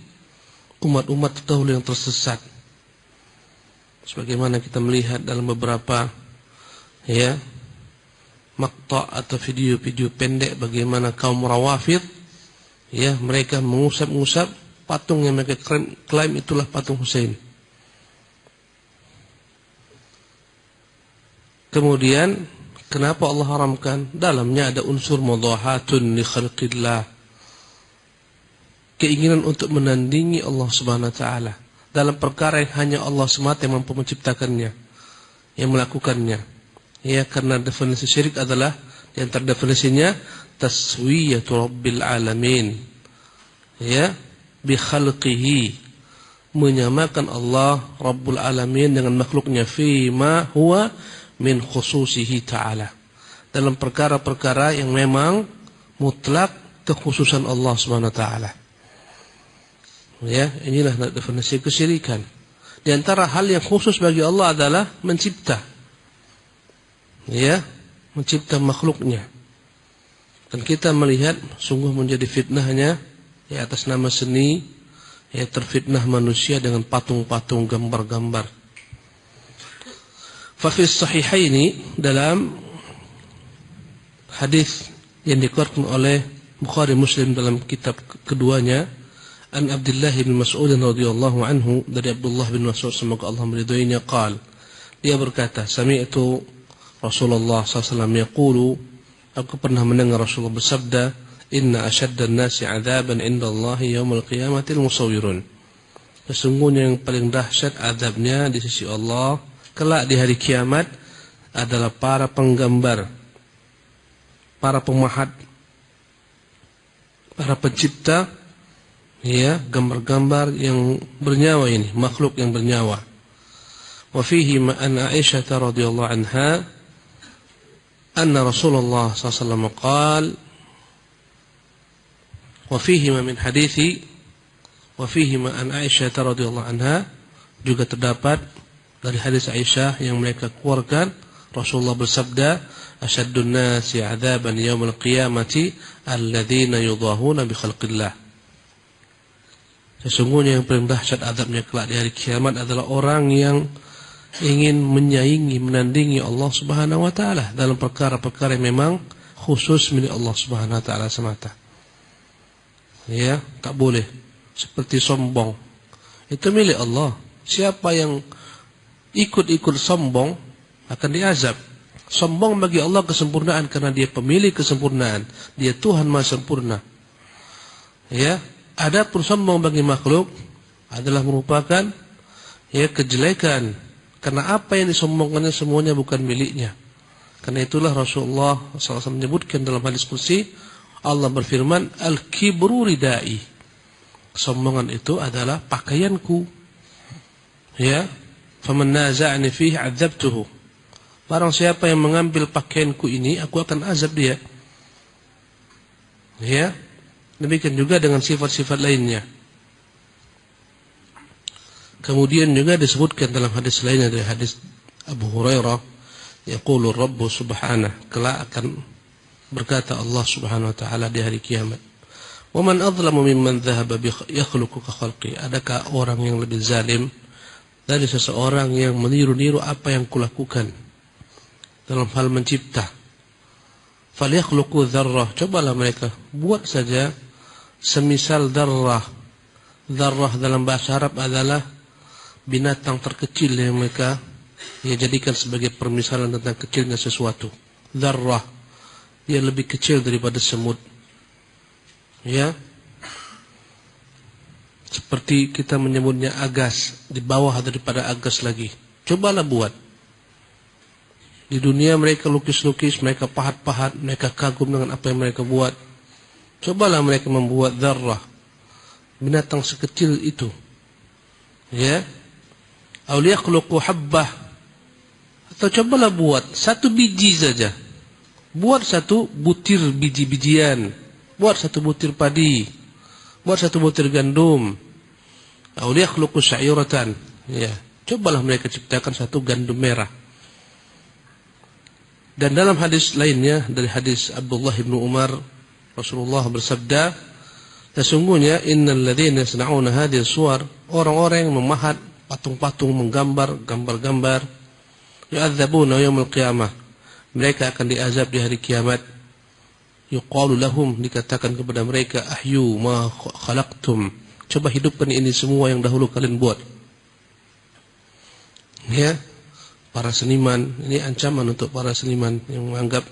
umat-umat terdahulu yang tersesat. Sebagaimana kita melihat dalam beberapa, ya, makta' atau video-video pendek bagaimana kaum Rawafid, ya, mereka mengusap-ngusap patung yang mereka klaim itulah patung Husain. Kemudian kenapa Allah haramkan? Dalamnya ada unsur mudhahatun li khalqillah, keinginan untuk menandingi Allah Subhanahu wa taala dalam perkara yang hanya Allah semata yang mampu menciptakannya, yang melakukannya. Ya, karena definisi syirik adalah, di antara definisinya, taswiyatu rabbil alamin, ya, bi khalqihi, menyamakan Allah Rabbul Alamin dengan makhluknya, fima huwa min khususihi ta'ala, dalam perkara-perkara yang memang mutlak kekhususan Allah Subhanahu wa taala. Ya, inilah definisi kesyirikan. Di antara hal yang khusus bagi Allah adalah mencipta, ya, mencipta makhluknya. Dan kita melihat sungguh menjadi fitnahnya, ya, atas nama seni, ya, terfitnah manusia dengan patung-patung, gambar-gambar. Fafis sahihaini, dalam hadis yang dikeluarkan oleh Bukhari Muslim dalam kitab keduanya, an Abdullah bin Mas'ud radhiyallahu anhu, dari Abdullah bin Mas'ud semoga Allah meridhoinya, qal, dia berkata, sami'tu Rasulullah SAW yaqulu, aku pernah mendengar Rasulullah bersabda, inna asyaddan nasi 'adzaban 'inda Allah yaumil qiyamati al-musawwirun, sesungguhnya yang paling dahsyat azabnya di sisi Allah kelak di hari kiamat adalah para penggambar, para pemahat, para pencipta, ya, gambar-gambar yang bernyawa ini, makhluk yang bernyawa. Wa fihi ma an Aisyah radhiyallahu anha anna Rasulullah sallallahu alaihi wasallam qala, wa fihi ma min hadithi, wa fihi ma an Aisyah radhiyallahu anha, juga terdapat dari hadis Aisyah yang mereka keluarkan, Rasulullah bersabda, asyaddun nasi 'adzaban yaumil qiyamati alladzina yudahuna bi khalqillah, sesungguhnya yang paling dahsyat azabnya kelak di hari kiamat adalah orang yang ingin menyaingi, menandingi Allah Subhanahu wa taala dalam perkara-perkara yang memang khusus milik Allah Subhanahu wa taala semata. Ya, tak boleh seperti sombong. Itu milik Allah. Siapa yang ikut-ikut sombong akan diazab. Sombong bagi Allah kesempurnaan karena dia pemilik kesempurnaan. Dia Tuhan Maha Sempurna. Ya, adapun sombong bagi makhluk adalah merupakan, ya, kejelekan, karena apa yang disombongkannya semuanya bukan miliknya. Karena itulah Rasulullah SAW menyebutkan dalam hadis qudsi, Allah berfirman, al-kibru ridai. Kesombongan itu adalah pakaianku. Ya, faman naza'ani fihi 'adzabtuhu. Barang siapa yang mengambil pakaianku ini, aku akan azab dia. Ya, demikian juga dengan sifat-sifat lainnya. Kemudian juga disebutkan dalam hadis lainnya dari hadis Abu Hurairah, yaqulu Rabbu subhanahu, kelak akan berkata Allah subhanahu wa ta'ala di hari kiamat, wa man azlamu mimman dhahaba yakhluqu ka khalqi. Adakah orang yang lebih zalim dari seseorang yang meniru-niru apa yang kulakukan dalam hal mencipta? Falyakhluqu dzarrah, cobalah mereka buat saja semisal dzarrah. Dzarrah dalam bahasa Arab adalah binatang terkecil yang mereka jadikan sebagai permisalan tentang kecilnya sesuatu. Dzarrah, dia lebih kecil daripada semut. Ya, seperti kita menyebutnya agas, di bawah daripada agas lagi. Cobalah buat. Di dunia mereka lukis-lukis, mereka pahat-pahat, mereka kagum dengan apa yang mereka buat. Cobalah mereka membuat dzarrah, binatang sekecil itu. Ya, aw yakhluqu habbah, atau cobalah buat satu biji saja. Buat satu butir biji-bijian, buat satu butir padi, buat satu butir gandum. Aw yakhluqu sya'iratan. Ya, cobalah mereka ciptakan satu gandum merah. Dan dalam hadis lainnya dari hadis Abdullah bin Umar, Rasulullah bersabda, sesungguhnya innal ladzina yasna'una hadhihi suwar, orang-orang yang memahat patung-patung, menggambar gambar-gambar, yu'adzabuna yaumil qiyamah, mereka akan diazab di hari kiamat. Yuqalu lahum, dikatakan kepada mereka, ahyu ma khalaqtum, coba hidupkan ini semua yang dahulu kalian buat. Ya, para seniman, ini ancaman untuk para seniman yang menganggap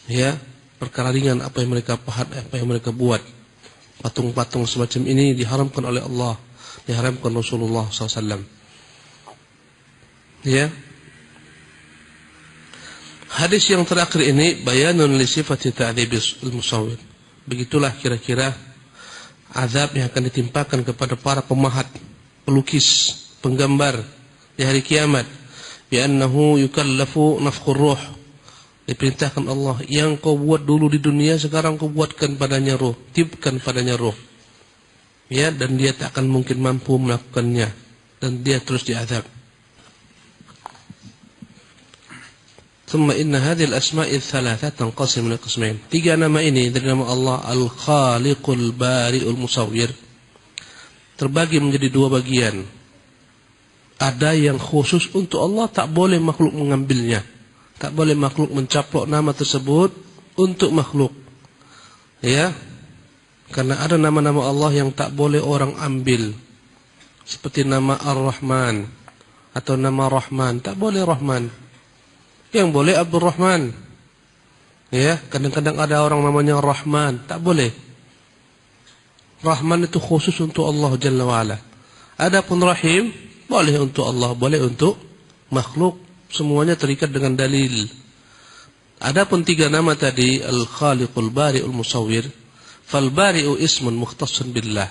ya perkara ringan apa yang mereka pahat, apa yang mereka buat. Patung-patung semacam ini diharamkan oleh Allah, diharamkan Rasulullah SAW. Ya, hadis yang terakhir ini bayanun li sifati ta'dzibil musawwir. Begitulah kira-kira azab yang akan ditimpakan kepada para pemahat, pelukis, penggambar di hari kiamat. Bi'annahu yukallafu nafkhur ruh, diperintahkan Allah, yang kau buat dulu di dunia sekarang kau buatkan padanya ruh, tiupkan padanya ruh. Ya, dan dia tak akan mungkin mampu melakukannya, dan dia terus diazab. Thumma inna hadhihi al-asma'i ats-tsalatsa tanqasimu ila qismain. Tiga nama ini dari nama Allah Al-Khaliqul Bari'ul Musawwir terbagi menjadi dua bagian. Ada yang khusus untuk Allah, tak boleh makhluk mengambilnya, tak boleh makhluk mencaplok nama tersebut untuk makhluk. Ya, karena ada nama-nama Allah yang tak boleh orang ambil, seperti nama Ar-Rahman atau nama Rahman, tak boleh Rahman. Yang boleh Abdul Rahman. Ya, kadang-kadang ada orang namanya Rahman, tak boleh. Rahman itu khusus untuk Allah Jalla wa'ala. Adapun Rahim boleh untuk Allah, boleh untuk makhluk, semuanya terikat dengan dalil. Adapun tiga nama tadi, Al-Khaliqul Bari'ul Musawwir, fal Bari'u ismun mukhtassun billah.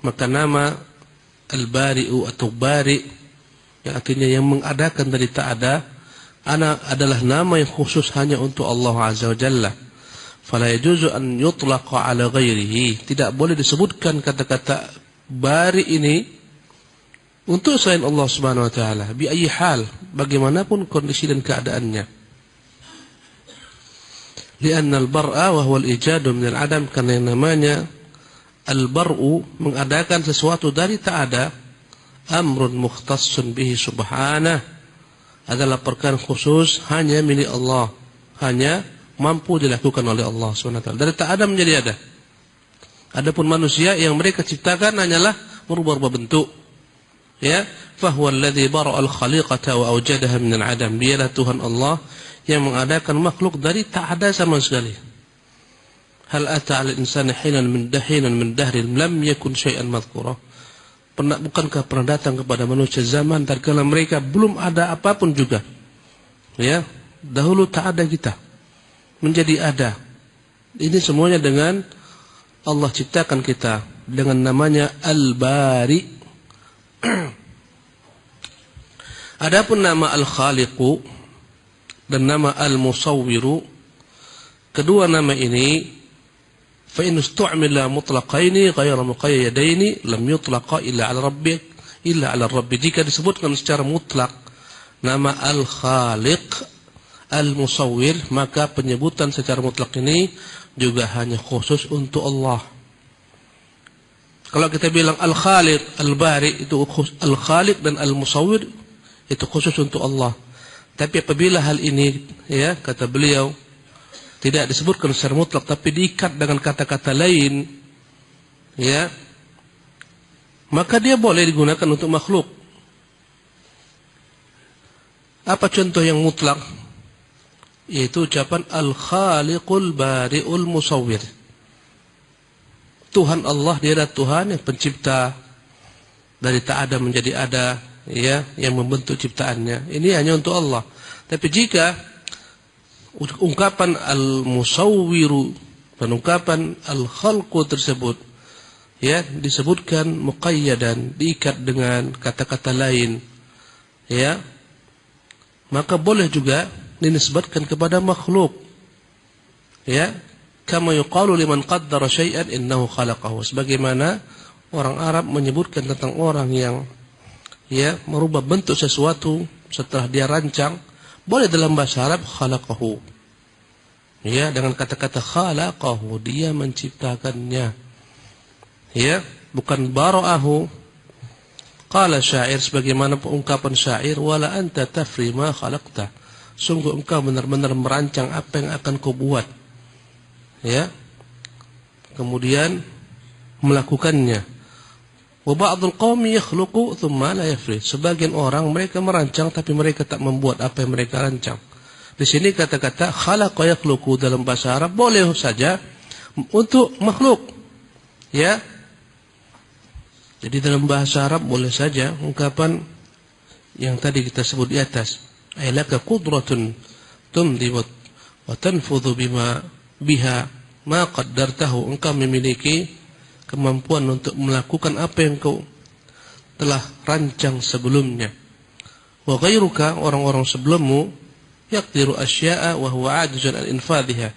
Maka nama Al-Bari'u atau Bari', yang artinya yang mengadakan dari tak ada, adalah nama yang khusus hanya untuk Allah Azza wa Jalla. Fala yajuzu an yutlaqa ala ghairihi, tidak boleh disebutkan kata-kata Bari' ini untuk selain Allah Subhanahu wa taala, bi ayyi hal, bagaimanapun kondisi dan keadaannya. Lianna al-bar'a wa huwa al-ijadu min al-adam, karena yang namanya al-bar'u, mengadakan sesuatu dari tak ada, amrun mukhtassun bihi subhanahu, adalah perkara khusus hanya milik Allah, hanya mampu dilakukan oleh Allah Subhanahu wa taala. Dari tak ada menjadi ada. Adapun manusia yang mereka ciptakan hanyalah merubah-rubah bentuk. Ya, fahuwa alladhi bara'al khaliqata wa awjadaha min al-'adam. Dialah Tuhan Allah yang mengadakan makhluk dari tak ada sama sekali. Hal ata 'alal insani hinan min dahrin lam yakun syai'an madhkura. Bukankah pernah datang kepada manusia zaman tatkala mereka belum ada apapun juga. Ya, dahulu tak ada kita, menjadi ada. Ini semuanya dengan Allah ciptakan kita dengan namanya Al-Bari. Adapun nama Al-Khaliqu dan nama Al-Musawwiru, kedua nama ini fa in istu'mila mutlaqaini ghayra muqayyadaini lam yutlaqa illa 'ala rabbi. Jika disebutkan secara mutlak nama Al-Khaliq, Al-Musawwir, maka penyebutan secara mutlak ini juga hanya khusus untuk Allah. Kalau kita bilang Al-Khaliq, Al-Bari, itu Al-Khaliq dan Al-Musawwir itu khusus untuk Allah. Tapi apabila hal ini, ya, kata beliau, tidak disebutkan secara mutlak tapi diikat dengan kata-kata lain, ya, maka dia boleh digunakan untuk makhluk. Apa contoh yang mutlak? Yaitu ucapan Al-Khaliqul Bari'ul Musawwir. Tuhan Allah, dia adalah Tuhan yang pencipta dari tak ada menjadi ada, ya, yang membentuk ciptaannya. Ini hanya untuk Allah. Tapi jika ungkapan Al-Musawwiru dan ungkapan Al-Khalqu tersebut, ya, disebutkan muqayyadan, diikat dengan kata-kata lain, ya, maka boleh juga dinisbatkan kepada makhluk, ya, kama yuqalu liman qaddara syai'an innahu khalaqahu. Sebagaimana orang Arab menyebutkan tentang orang yang, ya, merubah bentuk sesuatu setelah dia rancang, boleh dalam bahasa Arab khalaqahu, ya, dengan kata-kata khalaqahu, dia menciptakannya, ya, bukan bara'ahu. Qala syair, sebagaimana ungkapan syair, wala anta tafri ma khalaqta, sungguh engkau benar-benar merancang apa yang akan kau buat, ya, kemudian melakukannya. Wa ba'dul qaumi yakhluqu thumma la yafri, sebagian orang mereka merancang tapi mereka tak membuat apa yang mereka rancang. Di sini kata-kata khalaqa yakhluqu dalam bahasa Arab boleh saja untuk makhluk, ya. Jadi dalam bahasa Arab boleh saja ungkapan yang tadi kita sebut di atas, ailaka qudratun tumdi wa tanfudhu biha ma qaddartahu, engkau memiliki kemampuan untuk melakukan apa yang kau telah rancang sebelumnya. Wa ghairuka, orang-orang sebelummu, yaqdiru asya'a wa huwa 'ajizun an infadhiha,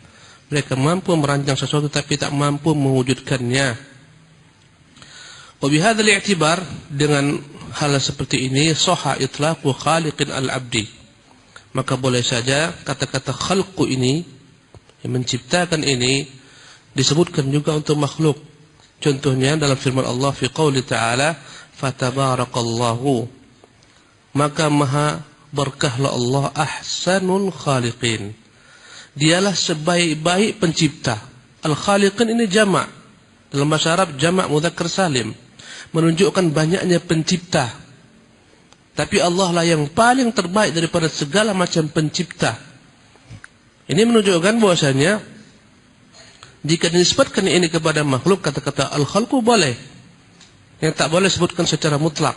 mereka mampu merancang sesuatu tapi tak mampu mewujudkannya. Wa bihadzal i'tibar, dengan hal seperti ini, sahha itlaqu khaliqin al-'abdi, maka boleh saja kata-kata khalqu ini, yang menciptakan ini, disebutkan juga untuk makhluk. Contohnya dalam firman Allah fi qouli ta'ala, fatabarakallahu, maka maha berkahlah Allah, ahsanul khaliqin, dialah sebaik-baik pencipta. Al-khaliqin ini jamak, dalam bahasa Arab jamak mudzakkar salim, menunjukkan banyaknya pencipta. Tapi Allah lah yang paling terbaik daripada segala macam pencipta. Ini menunjukkan bahwasanya jika dinisbatkan ini kepada makhluk, kata-kata al-khalqu boleh, yang tak boleh sebutkan secara mutlak,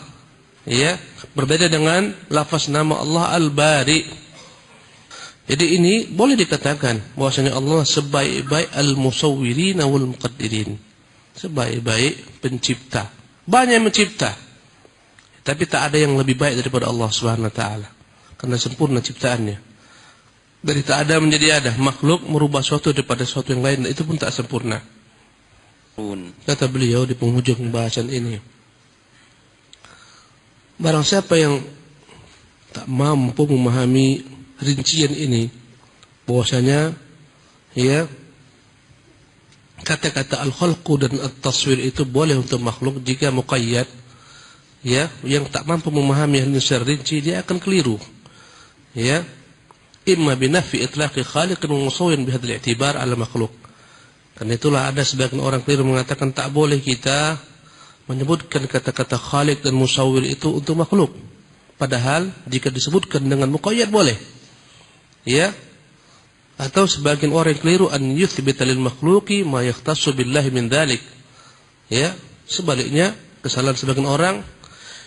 ya, berbeda dengan lafaz nama Allah Al-Bari. Jadi ini boleh dikatakan bahwasanya Allah sebaik-baik al-musawwirin wal muqaddirin, sebaik-baik pencipta. Banyak yang mencipta, tapi tak ada yang lebih baik daripada Allah Subhanahu wa taala, karena sempurna ciptaannya. Dari tak ada menjadi ada, makhluk merubah suatu daripada suatu yang lain, itu pun tak sempurna. Kata beliau di penghujung pembahasan ini, barang siapa yang tak mampu memahami rincian ini, bahwasanya, ya, kata-kata al-khalqu dan at-taswir itu boleh untuk makhluk jika muqayyad, ya, yang tak mampu memahami hal ini secara rinci, dia akan keliru, ya, imma binafi itlaqi khaliqin wa musawwirin bihadzal i'tibar ala makhluk. Karena itulah ada sebagian orang keliru mengatakan tak boleh kita menyebutkan kata-kata khaliq dan musawwir itu untuk makhluk, padahal jika disebutkan dengan muqayyad boleh, ya. Atau sebagian orang yang keliru an yuthbita lil makhluqi ma yakhtassu billahi min dzalik, ya, sebaliknya kesalahan sebagian orang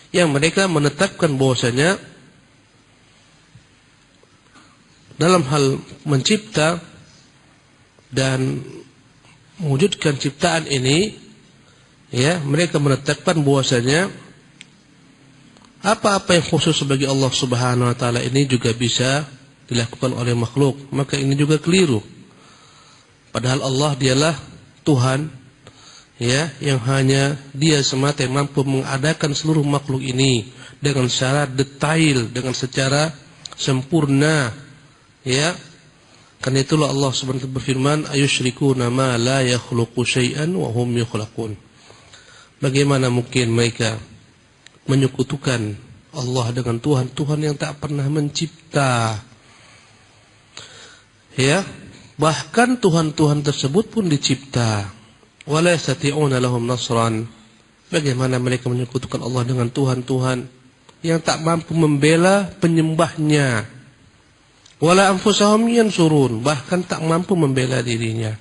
yang mereka menetapkan bahwasanya dalam hal mencipta dan mewujudkan ciptaan ini, ya, mereka menetapkan bahwasanya apa-apa yang khusus bagi Allah Subhanahu wa taala ini juga bisa dilakukan oleh makhluk. Maka ini juga keliru. Padahal Allah dialah Tuhan, ya, yang hanya Dia semata yang mampu mengadakan seluruh makhluk ini dengan secara detail, dengan secara sempurna, ya. Karena itulah Allah Subhanahu wa taala berfirman, ayusyrikuna ma la yakhluqu syai'an wa hum yukhlaqun. Bagaimana mungkin mereka menyekutukan Allah dengan Tuhan yang tak pernah mencipta, ya. Bahkan Tuhan tersebut pun dicipta. Wala yastati'una lahum nasran. Bagaimana mereka menyekutukan Allah dengan Tuhan yang tak mampu membela penyembahnya. Wala anfusahum yansurun, bahkan tak mampu membela dirinya.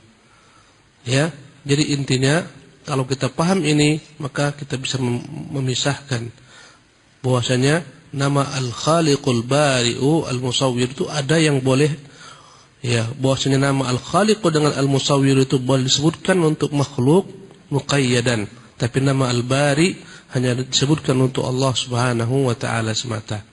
Ya, jadi intinya kalau kita paham ini, maka kita bisa memisahkan bahwasanya nama Al-Khaliqul Bari'u Al-Musawwir itu ada yang boleh, ya, bahwasanya nama Al-Khaliqu dengan Al-Musawwir itu boleh disebutkan untuk makhluk muqayyadan, tapi nama Al-Bari hanya disebutkan untuk Allah Subhanahu wa taala semata.